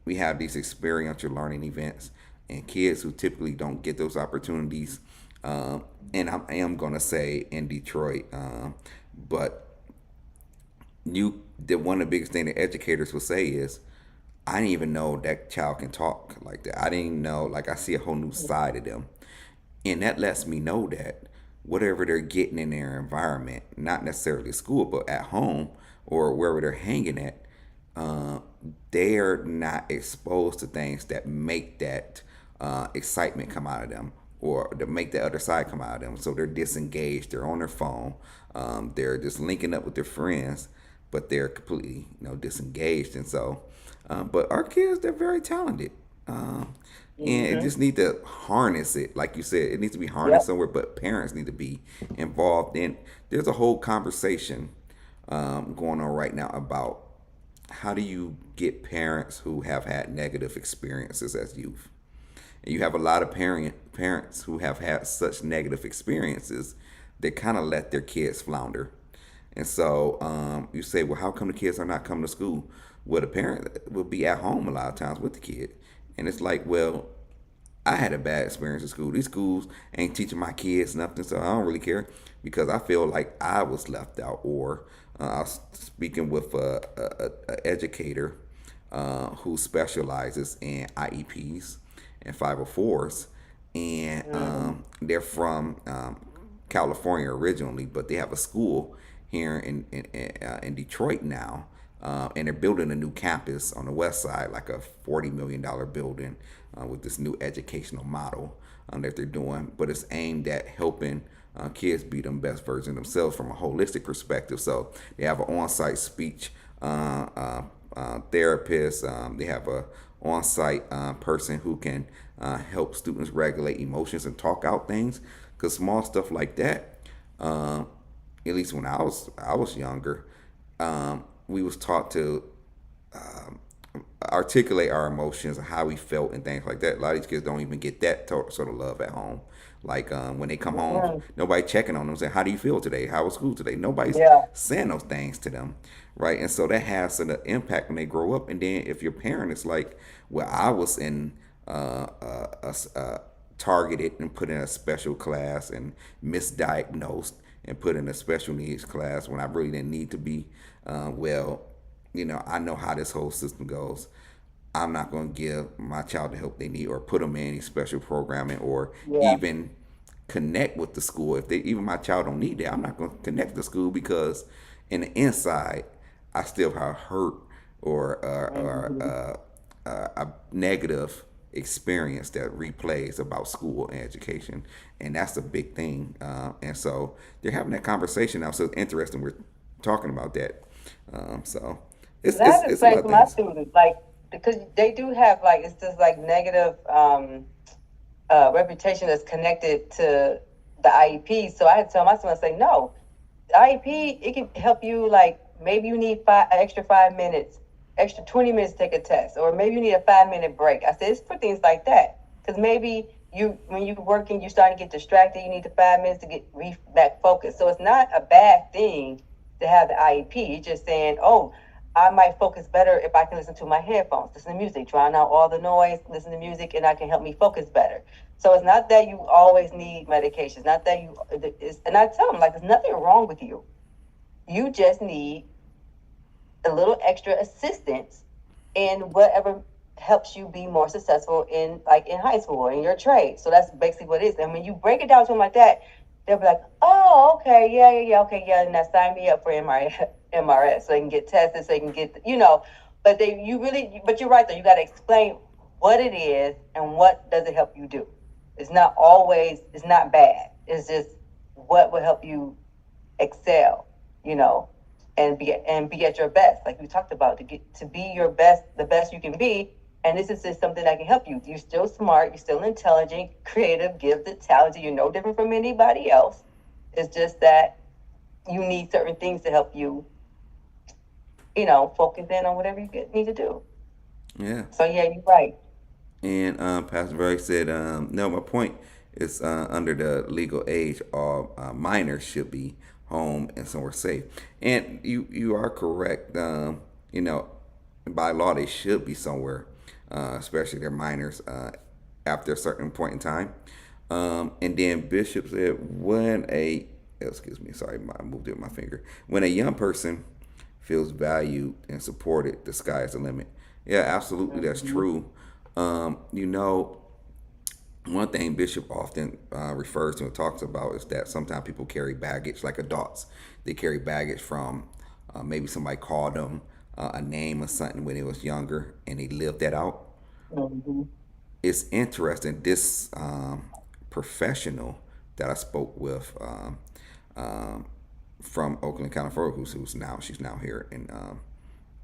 A: we have these experiential learning events and kids who typically don't get those opportunities. And I am gonna say in Detroit, but one of the biggest thing that educators will say is, I didn't even know that child can talk like that. I didn't even know, like I see a whole new side of them. And that lets me know that whatever they're getting in their environment, not necessarily school, but at home or wherever they're hanging at, uh, they're not exposed to things that make that excitement come out of them or to make the other side come out of them. So they're disengaged. They're on their phone. They're just linking up with their friends, but they're completely, disengaged. And so, but our kids, they're very talented. And it
B: Mm-hmm.
A: just need to harness it, like you said. It needs to be harnessed
B: Yep.
A: somewhere. But parents need to be involved in. There's a whole conversation going on right now about how do you get parents who have had negative experiences as youth. And you have a lot of parents who have had such negative experiences that kind of let their kids flounder. And so you say, well, how come the kids are not coming to school? Well, the parent will be at home a lot of times with the kid. And it's like, well, I had a bad experience in school. These schools ain't teaching my kids nothing, so I don't really care because I feel like I was left out. Or I was speaking with a educator who specializes in IEPs and 504s, and
B: Mm-hmm.
A: they're from California originally, but they have a school here in Detroit now, and they're building a new campus on the west side, like a $40 million building with this new educational model that they're doing. But it's aimed at helping kids be the best version of themselves from a holistic perspective. So they have an on-site speech therapist. They have a on-site person who can help students regulate emotions and talk out things. Because small stuff like that, at least when I was younger, we was taught to articulate our emotions and how we felt and things like that. A lot of these kids don't even get that sort of love at home. Like when they come home,
B: Mm-hmm.
A: nobody checking on them saying, "How do you feel today? How was school today?" Nobody's
B: Yeah.
A: saying those things to them, right? And so that has an impact when they grow up. And then if your parent is like, "Well, I was in targeted and put in a special class and misdiagnosed and put in a special needs class when I really didn't need to be," well, I know how this whole system goes. I'm not going to give my child the help they need or put them in any special programming or
B: Yeah.
A: even connect with the school. If they even my child don't need that, I'm not going to connect to the school because in the inside, I still have hurt or
B: Mm-hmm.
A: a negative experience that replays about school and education, and that's a big thing. And so they're having that conversation now. So it's interesting we're talking about that. So it's
B: And I have
A: it's
B: to
A: it's a lot
B: explain
A: of
B: to my
A: things.
B: students, like, because they do have like it's just like negative reputation that's connected to the IEP. So I had to tell my students, say, no, the IEP, it can help you. Like maybe you need an extra 5 minutes, extra 20 minutes to take a test, or maybe you need a 5 minute break. I said it's for things like that because maybe you when you're working, you're starting to get distracted. You need the 5 minutes to get back focused. So it's not a bad thing to have the IEP. You're just saying, oh, I might focus better if I can listen to my headphones, listen to music, drown out all the noise, listen to music, and that can help me focus better. So it's not that you always need medications, not that and I tell them, like, there's nothing wrong with you. You just need a little extra assistance in whatever helps you be more successful in like in high school or in your trade. So that's basically what it is. And when you break it down to them like that, they'll be like, oh, okay, yeah, yeah, yeah, okay, yeah, and now sign me up for MRS so they can get tested, so they can get, but but you're right though, you got to explain what it is and what does it help you do. It's not bad. It's just what will help you excel, you know, and be at your best, like we talked about, to be your best, the best you can be. And this is just something that can help you. You're still smart, you're still intelligent, creative, gifted, talented. You're no different from anybody else. It's just that you need certain things to help you, focus in on whatever need to do.
A: Yeah.
B: So yeah, you're right.
A: And Pastor Barry said, no, my point is under the legal age, all minors should be home and somewhere safe. And you are correct. By law, they should be somewhere, especially their minors, after a certain point in time. And then Bishop said, excuse me, sorry, I moved it with my finger. When a young person feels valued and supported, the sky is the limit. Yeah, absolutely, that's
B: Mm-hmm.
A: true. Um, you know, One thing Bishop often refers to and talks about is that sometimes people carry baggage like adults. They carry baggage from maybe somebody called them a name or something when they was younger and they lived that out.
B: Mm-hmm.
A: It's interesting. This professional that I spoke with um, from Oakland, California, she's now here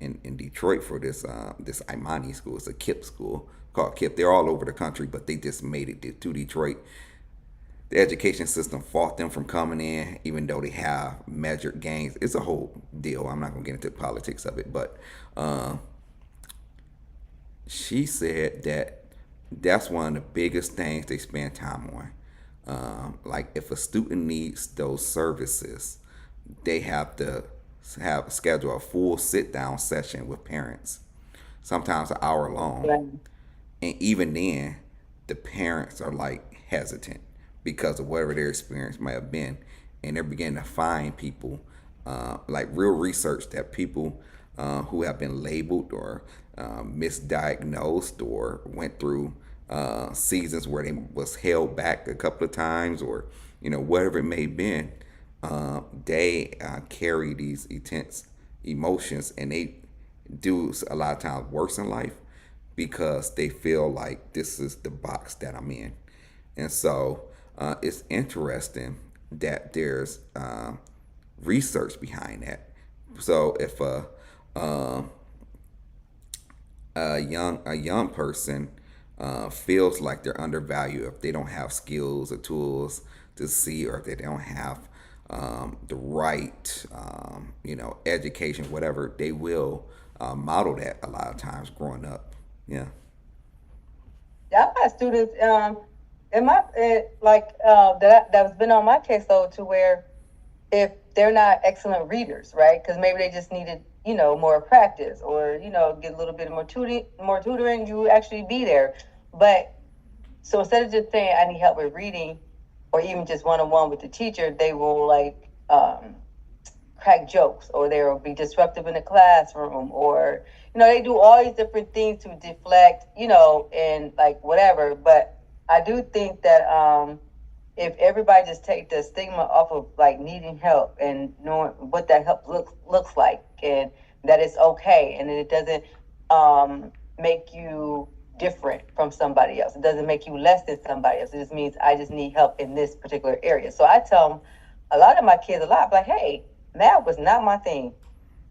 A: in Detroit for this Imani school. It's a KIP school called KIP. They're all over the country, but they just made it to Detroit. The education system fought them from coming in, even though they have measured gains. It's a whole deal. I'm not gonna get into the politics of it, but uh, she said that that's one of the biggest things they spend time on. Like if a student needs those services, they have to schedule a full sit down session with parents, sometimes an hour long.
B: Right.
A: And even then, the parents are like hesitant because of whatever their experience might have been. And they're beginning to find people, like real research that people who have been labeled or misdiagnosed or went through seasons where they was held back a couple of times or, whatever it may have been, they carry these intense emotions and they do a lot of times worse in life because they feel like this is the box that I'm in. And so it's interesting that there's research behind that. So if a young person feels like they're undervalued, if they don't have skills or tools to see, or if they don't have the right, education, whatever, they will model that a lot of times growing up. Yeah.
B: Yeah, I've had students in my that's been on my caseload to where if they're not excellent readers, right? Because maybe they just needed, more practice or, get a little bit more tutoring, you actually be there. But so instead of just saying I need help with reading or even just one on one with the teacher, they will like crack jokes or they'll be disruptive in the classroom or they do all these different things to deflect and like whatever. But I do think that if everybody just take the stigma off of like needing help and knowing what that help looks like and that it's okay and that it doesn't make you different from somebody else, it doesn't make you less than somebody else, it just means I just need help in this particular area. So I tell them, a lot of my kids a lot like, hey, math was not my thing.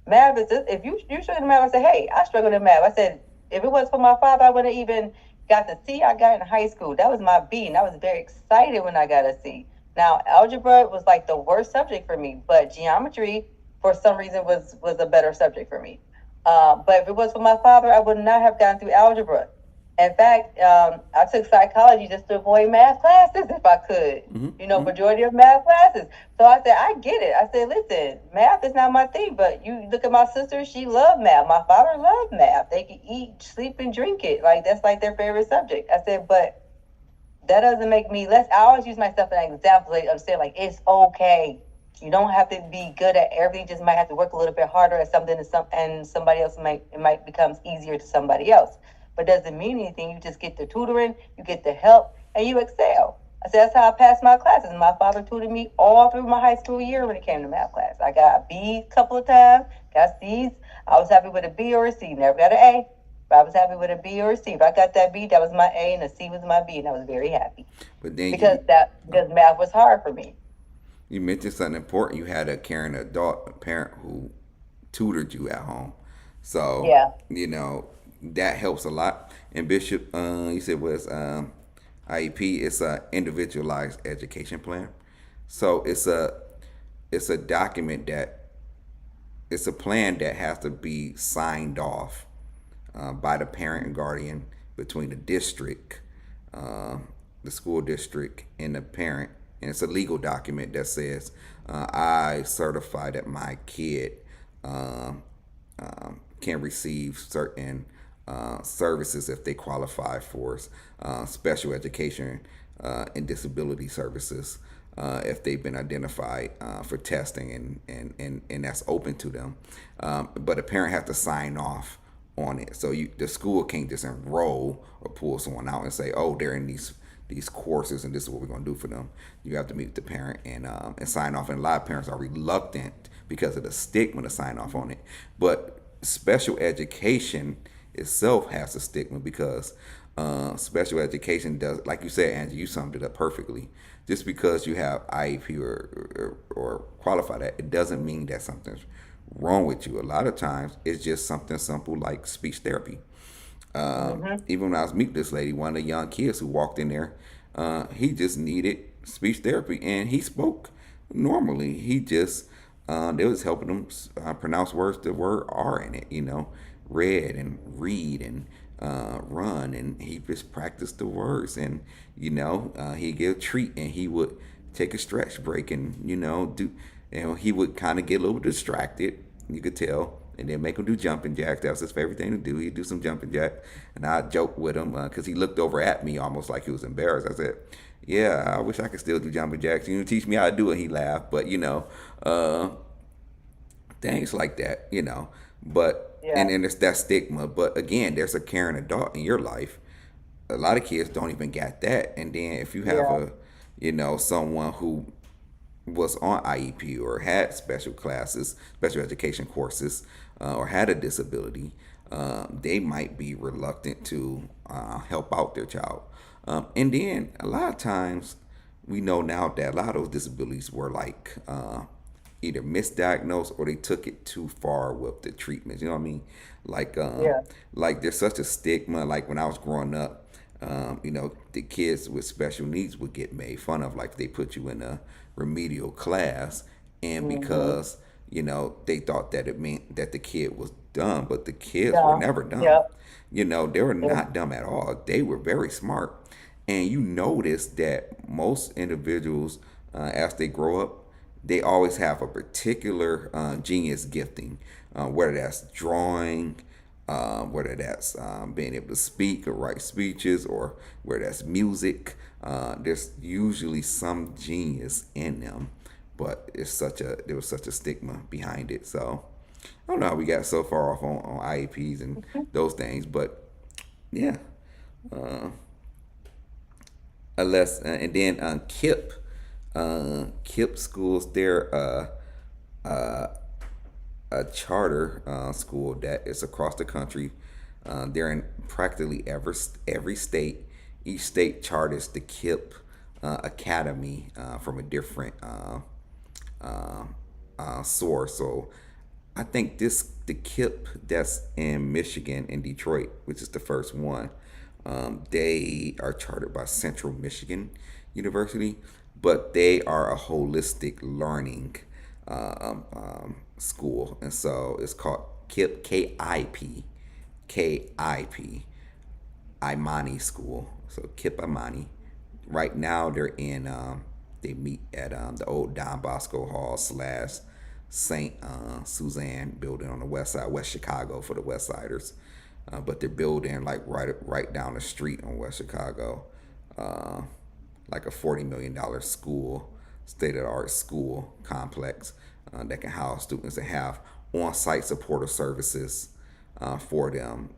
B: Math is this, if you struggle in math, I said, hey, I struggled in math. I said, if it was for my father, I wouldn't even got the C I got in high school. That was my B, and I was very excited when I got a C. Now, algebra was like the worst subject for me, but geometry, for some reason, was a better subject for me. But if it was for my father, I would not have gone through algebra. In fact, I took psychology just to avoid math classes if I could.
A: Mm-hmm.
B: Majority of math classes. So I said, I get it. I said, listen, math is not my thing, but you look at my sister, she loved math. My father loved math. They could eat, sleep, and drink it. Like that's like their favorite subject. I said, but that doesn't make me less. I always use myself as an example of saying like it's okay. You don't have to be good at everything. Just might have to work a little bit harder at something, and somebody else might becomes easier to somebody else. But doesn't mean anything. You just get the tutoring, you get the help, and you excel. I said that's how I passed my classes. My father tutored me all through my high school year when it came to math class. I got B's a couple of times, got C's. I was happy with a B or a C. Never got an A. But I was happy with a B or a C. If I got that B, that was my A, and a C was my B, and I was very happy
A: But then
B: because math was hard for me.
A: you mentioned something important. You had a caring adult, a parent who tutored you at home. So,
B: Yeah.
A: that helps a lot. And Bishop, you said was IEP. It's a individualized education plan. So it's a document that it's a plan that has to be signed off by the parent and guardian between the district, uh, the school district, and the parent. And it's a legal document that says, I certify that my kid um, can receive certain services if they qualify for special education and disability services if they've been identified for testing and that's open to them. But a parent has to sign off on it. So the school can't just enroll or pull someone out and say, oh, they're in these courses, and this is what we're going to do for them. You have to meet with the parent and sign off. And a lot of parents are reluctant because of the stigma to sign off on it. But special education itself has a stigma because special education does, like you said, Angie, you summed it up perfectly. Just because you have IEP or qualify that, it doesn't mean that something's wrong with you. A lot of times, it's just something simple like speech therapy.
B: Mm-hmm.
A: Even when I was meeting this lady, one of the young kids who walked in there, he just needed speech therapy, and he spoke normally. He just they was helping him pronounce words, the word R in it, read and read and run, and he just practiced the words, and he'd get a treat, and he would take a stretch break, and he would kind of get a little distracted. You could tell, and then make him do jumping jacks. That was his favorite thing to do. He'd do some jumping jacks, and I'd joke with him because he looked over at me almost like he was embarrassed. I said, "Yeah, I wish I could still do jumping jacks. Teach me how to do it." He laughed, but uh, things like that, But
B: Yeah.
A: and then there's that stigma. But again, there's a caring adult in your life. A lot of kids don't even get that. And then if you have
B: Yeah.
A: someone who was on IEP or had special classes, special education courses, or had a disability, they might be reluctant to help out their child. And then a lot of times, we know now that a lot of those disabilities were like either misdiagnosed or they took it too far with the treatments. You know what I mean? Like,
B: Yeah.
A: like there's such a stigma. Like when I was growing up, the kids with special needs would get made fun of. Like they put you in a remedial class, and
B: Mm-hmm.
A: because they thought that it meant that the kid was dumb, but the kids were
B: Yeah.
A: never dumb.
B: Yep.
A: They were
B: Yep.
A: not dumb at all. They were very smart. And you notice that most individuals, as they grow up, they always have a particular genius gifting, whether that's drawing, whether that's being able to speak or write speeches, or whether that's music. There's usually some genius in them, but there was such a stigma behind it. So I don't know how we got so far off on IEPs and those things, but yeah. Unless and then KIP schools, they're a charter school that is across the country. They're in practically every state. Each state charters the KIP academy from a different source. So I think the KIP that's in Michigan, in Detroit, which is the first one. They are chartered by Central Michigan University, but they are a holistic learning school, and so it's called KIP, KIP, Imani School. So KIP Imani. Right now they meet at the old Don Bosco Hall slash Saint Suzanne building on the west side, West Chicago for the West Siders. But they're building like right down the street on West Chicago, uh, like a $40 million school, state of the art school complex that can house students and have on site supportive services for them,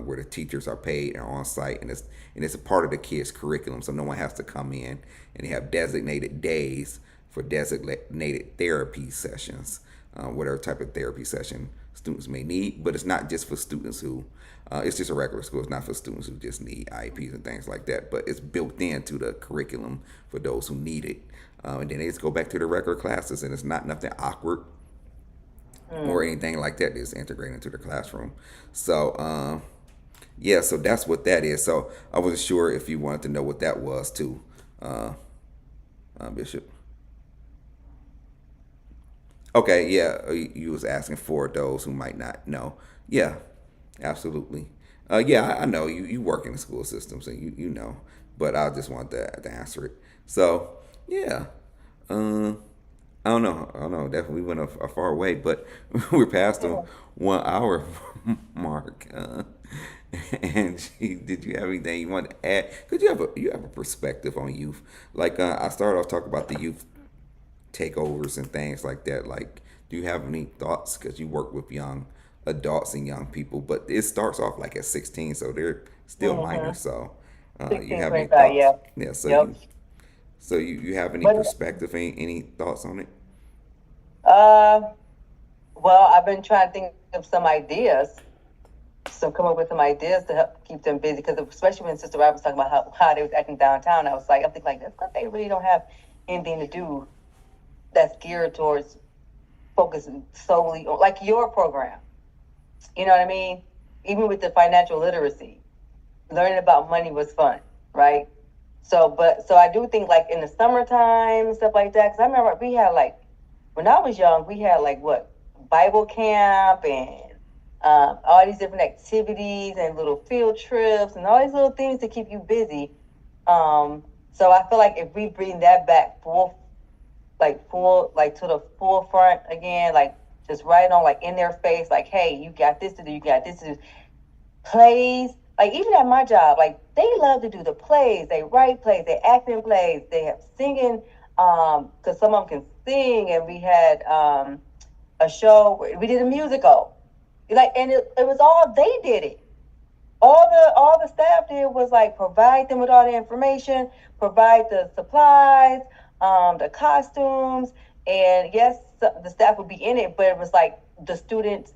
A: where the teachers are paid and on site, and it's a part of the kids' curriculum, so no one has to come in, and they have designated days for designated therapy sessions, whatever type of therapy session students may need. But it's not just for students who, it's just a regular school. It's not for students who just need IEPs and things like that. But it's built into the curriculum for those who need it. And then they just go back to the regular classes, and it's not nothing awkward or
B: Mm.
A: anything like that. It's integrated into the classroom. So, yeah, so that's what that is. So I wasn't sure if you wanted to know what that was too, uh, Bishop. Okay, yeah, you was asking for those who might not know. Yeah, absolutely. Yeah, I know you work in the school system, so you know. But I just wanted to answer it. So yeah, uh, I don't know. Definitely went a far way, but we're past the
B: Yeah.
A: 1 hour mark. And did you have anything you want to add? Cause you have a perspective on youth. Like I started off talking about the youth takeovers and things like that. Like, do you have any thoughts? Because you work with young adults and young people, but it starts off like at 16, so they're still
B: Mm-hmm.
A: minors. So, You
B: 16,
A: have any
B: 25,
A: thoughts?
B: yeah.
A: Yeah. So
B: Yep.
A: you have any
B: But
A: perspective? Any thoughts on it?
B: uh, well, I've been trying to think of some ideas, so come up with some ideas to help keep them busy. Because especially when Sister Rob was talking about how they was acting downtown, I was like, I'm thinking like that's because they really don't have anything to do that's geared towards focusing solely on like your program. You know what I mean? Even with the financial literacy, learning about money was fun, right? So I do think like in the summertime and stuff like that. Because I remember we had like when I was young, we had like what Bible camp and all these different activities and little field trips and all these little things to keep you busy. So I feel like if we bring that back full like to the forefront again, like just right on like in their face, like hey, you got this to do, you got this to do. Plays, like even at my job, like they love to do the plays. They write plays, they act in plays, they have singing, because some of them can sing, and we had a show where we did a musical. Like and it was all they did it. All the staff did was like provide them with all the information, provide the supplies, the costumes, and yes, the staff would be in it, but it was like the students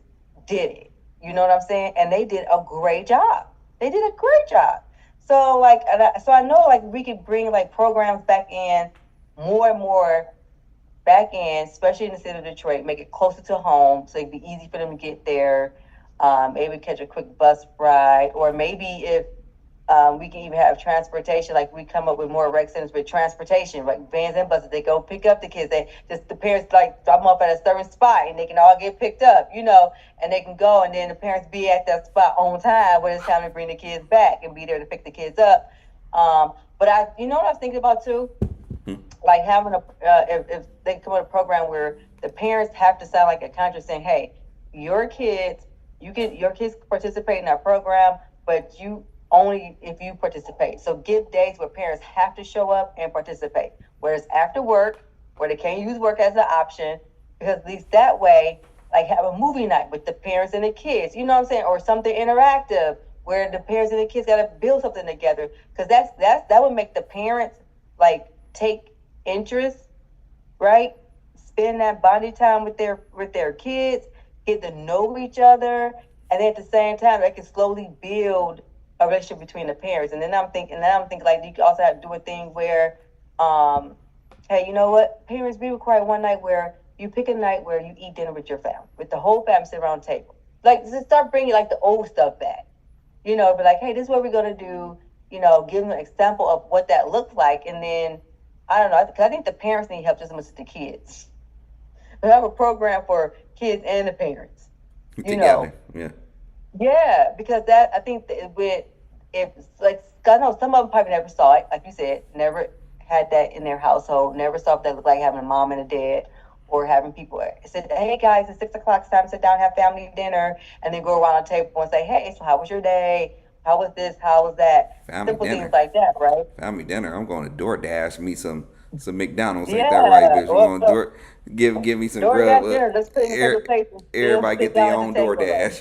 B: did it. You know what I'm saying? And they did a great job. They did a great job. So like, so I know like we could bring like programs back in more and more back in, especially in the city of Detroit, make it closer to home so it'd be easy for them to get there. Maybe catch a quick bus ride, or maybe if we can even have transportation, like we come up with more rec centers with transportation, like vans and buses. They go pick up the kids. They just the parents like drop them off at a certain spot, and they can all get picked up, and they can go, and then the parents be at that spot on time when it's time to bring the kids back and be there to pick the kids up. But you know what I was thinking about too, like having if they come with a program where the parents have to sign like a contract saying, hey, your kids, your kids participate in our program, but you only if you participate. So give days where parents have to show up and participate, where it's after work, where they can't use work as an option, because at least that way, like have a movie night with the parents and the kids, you know what I'm saying, or something interactive where the parents and the kids got to build something together, because that would make the parents like take interest, right? Spend that bonding time with their kids, get to know each other, and then at the same time, they can slowly build a relationship between the parents. And then I'm thinking like you can also have to do a thing where, um, hey, you know what? Parents, we require one night where you pick a night where you eat dinner with your family, with the whole family sit around the table. Like just start bringing like the old stuff back. Be like, hey, this is what we're gonna do. Give them an example of what that looks like, and then I don't know. Because I think the parents need help just as much as the kids. We have a program for kids and the parents. You
A: Together.
B: know,
A: Yeah.
B: yeah, because that I think that with if like I know some of them probably never saw it, like you said, never had that in their household, never saw what that looked like having a mom and a dad, or having people say, "Hey guys, it's 6 o'clock. It's time to sit down, have family dinner," and then go around the table and say, "Hey, so how was your day? How was this? How was that?"
A: Family
B: Simple things
A: dinner.
B: like that, right?
A: Family dinner. I'm going to DoorDash me some McDonald's. Ain't that right,
B: Yeah.
A: bitch? We're
B: Or
A: going to
B: so
A: give me some grub.
B: DoorDash dinner. Let's put it in a paper plate and still
A: Everybody
B: sit
A: get their
B: down at the
A: own
B: table, right?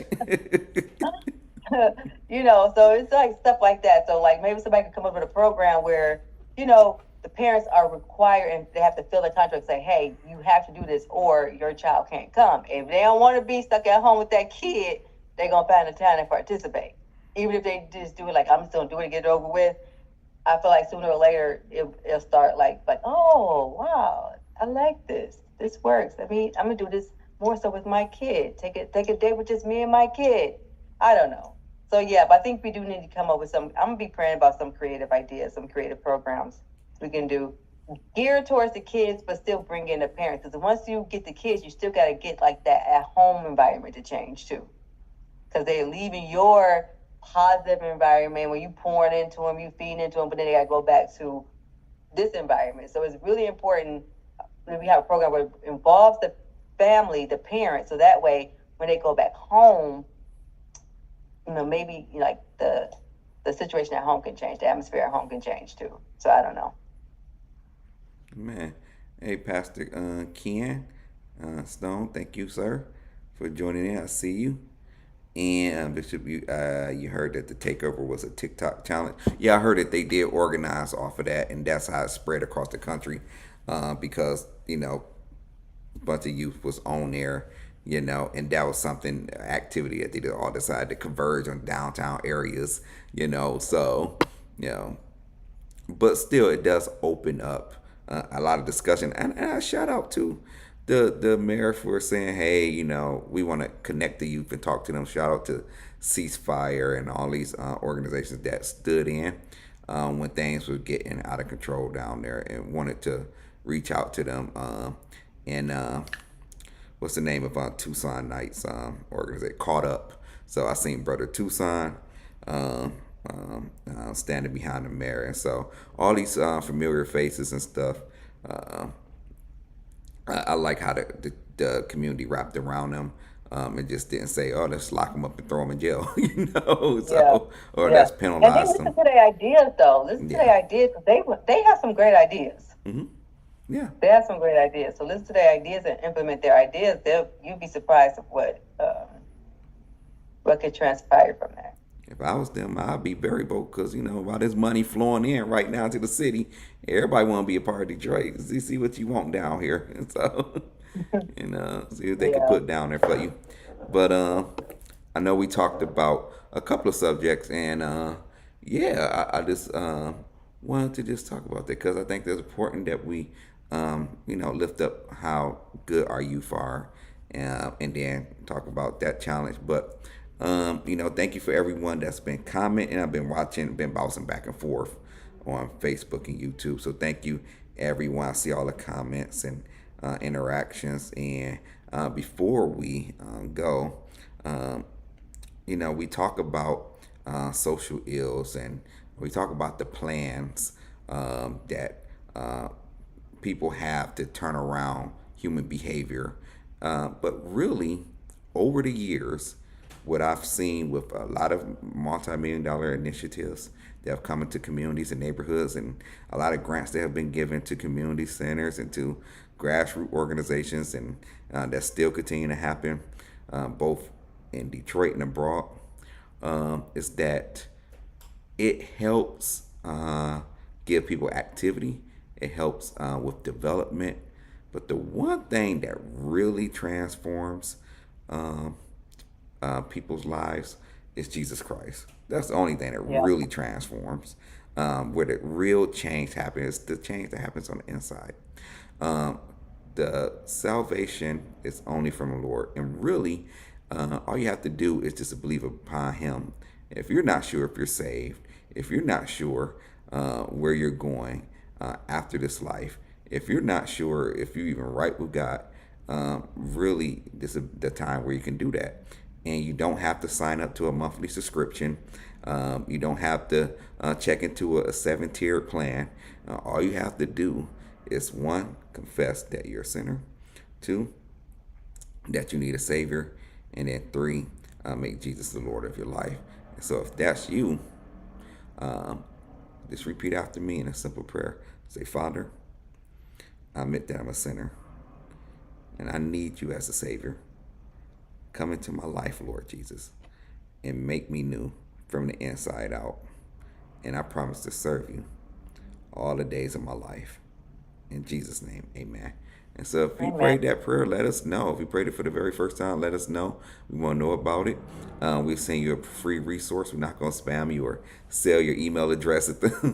A: DoorDash.
B: So it's like stuff like that. So like maybe somebody could come up with a program where, the parents are required and they have to fill a contract, say, hey, you have to do this or your child can't come. If they don't want to be stuck at home with that kid, they're gonna find a time to participate. Even if they just do it like I'm just gonna do it and get it over with. I feel like sooner or later it'll start like, oh wow, I like this. This works. I mean, I'm gonna do this more so with my kid. Take a date with just me and my kid. I don't know. So yeah, but I think we do need to come up with some. I'm gonna be praying about some creative ideas, some creative programs we can do geared towards the kids, but still bring in the parents. Because once you get the kids, you still got to get like that at home environment to change too, because they're leaving your positive environment when you pouring into them, you feeding into them, but then they got to go back to this environment. So it's really important that we have a program where it involves the family, the parents, so that way when they go back home, maybe like the situation at home can change, the atmosphere at home can change too. So I don't know.
A: Man. Hey, Pastor Ken Stone, thank you, sir, for joining in. I see you. And Bishop, you heard that the takeover was a TikTok challenge. Yeah, I heard that they did organize off of that, and that's how it spread across the country. Because a bunch of youth was on there, and that was something activity that they all decided to converge on downtown areas, So, you know, but still, it does open up a lot of discussion. And I shout out to the mayor for saying, hey, we want to connect the youth and talk to them. Shout out to Ceasefire and all these organizations that stood in when things were getting out of control down there and wanted to reach out to them. And what's the name of Tucson Nights organization? Caught Up. So I seen Brother Tucson. Standing behind the mayor, and so all these familiar faces and stuff. Uh, I like how the community wrapped around them. And just didn't say, "Oh, let's lock them up and throw them in jail,"
B: Yeah,
A: So or
B: yeah.
A: let's
B: And then
A: penalize
B: listen
A: them.
B: to their ideas, though. Listen to
A: Yeah,
B: their ideas. 'Cause they have some great ideas.
A: yeah,
B: They have some great ideas. So listen to their ideas and implement their ideas. You'll be surprised of what could transpire from that.
A: if I was them, I'd be very vocal because while there's money flowing in right now to the city, everybody want to be a part of Detroit. See what you want down here, and so see what they could
B: Yeah.
A: put down there for you. But I know we talked about a couple of subjects, and yeah, I just wanted to just talk about that because I think it's important that we lift up how good our youth are, and then talk about that challenge. But thank you for everyone that's been commenting. I've been watching, been bouncing back and forth on Facebook and YouTube. So thank you, everyone. I see all the comments and interactions. And before we go, um, we talk about social ills, and we talk about the plans that people have to turn around human behavior. But really, over the years, what I've seen with a lot of multi-million dollar initiatives that have come into communities and neighborhoods, and a lot of grants that have been given to community centers and to grassroots organizations, and that still continue to happen, both in Detroit and abroad, is that it helps give people activity. It helps with development. But the one thing that really transforms um, people's lives is Jesus Christ. That's the only thing that
B: Yeah.
A: really transforms. Where the real change happens, the change that happens on the inside. Um, the salvation is only from the Lord, and really, all you have to do is just believe upon Him. If you're not sure if you're saved, if you're not sure where you're going after this life, if you're not sure if you're even right with God, really, this is the time where you can do that. And you don't have to sign up to a monthly subscription. You don't have to check into a 7-tiered plan. All you have to do is one, confess that you're a sinner. Two, that you need a savior. And then three, make Jesus the Lord of your life. And so if that's you, um, just repeat after me in a simple prayer. Say, Father, I admit that I'm a sinner and I need you as a savior. Come into my life, Lord Jesus, and make me new from the inside out. And I promise to serve you all the days of my life. In Jesus' name, amen. And so if you
B: Amen.
A: prayed that prayer, let us know. If you prayed it for the very first time, let us know. We want to know about it. We'll send you a free resource. We're not going to spam you or sell your email address,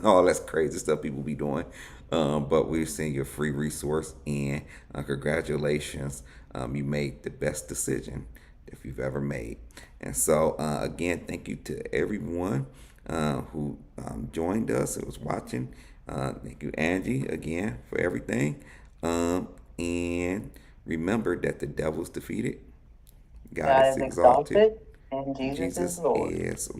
A: all that crazy stuff people be doing. But we'll send you a free resource. And congratulations. You made the best decision if you've ever made. And so, again, thank you to everyone who joined us and was watching. Thank you, Angie, again, for everything. And remember that the devil's defeated, God
B: God
A: is
B: is
A: exalted,
B: exalted, and
A: and
B: Jesus is
A: Jesus
B: Lord.
A: is Lord.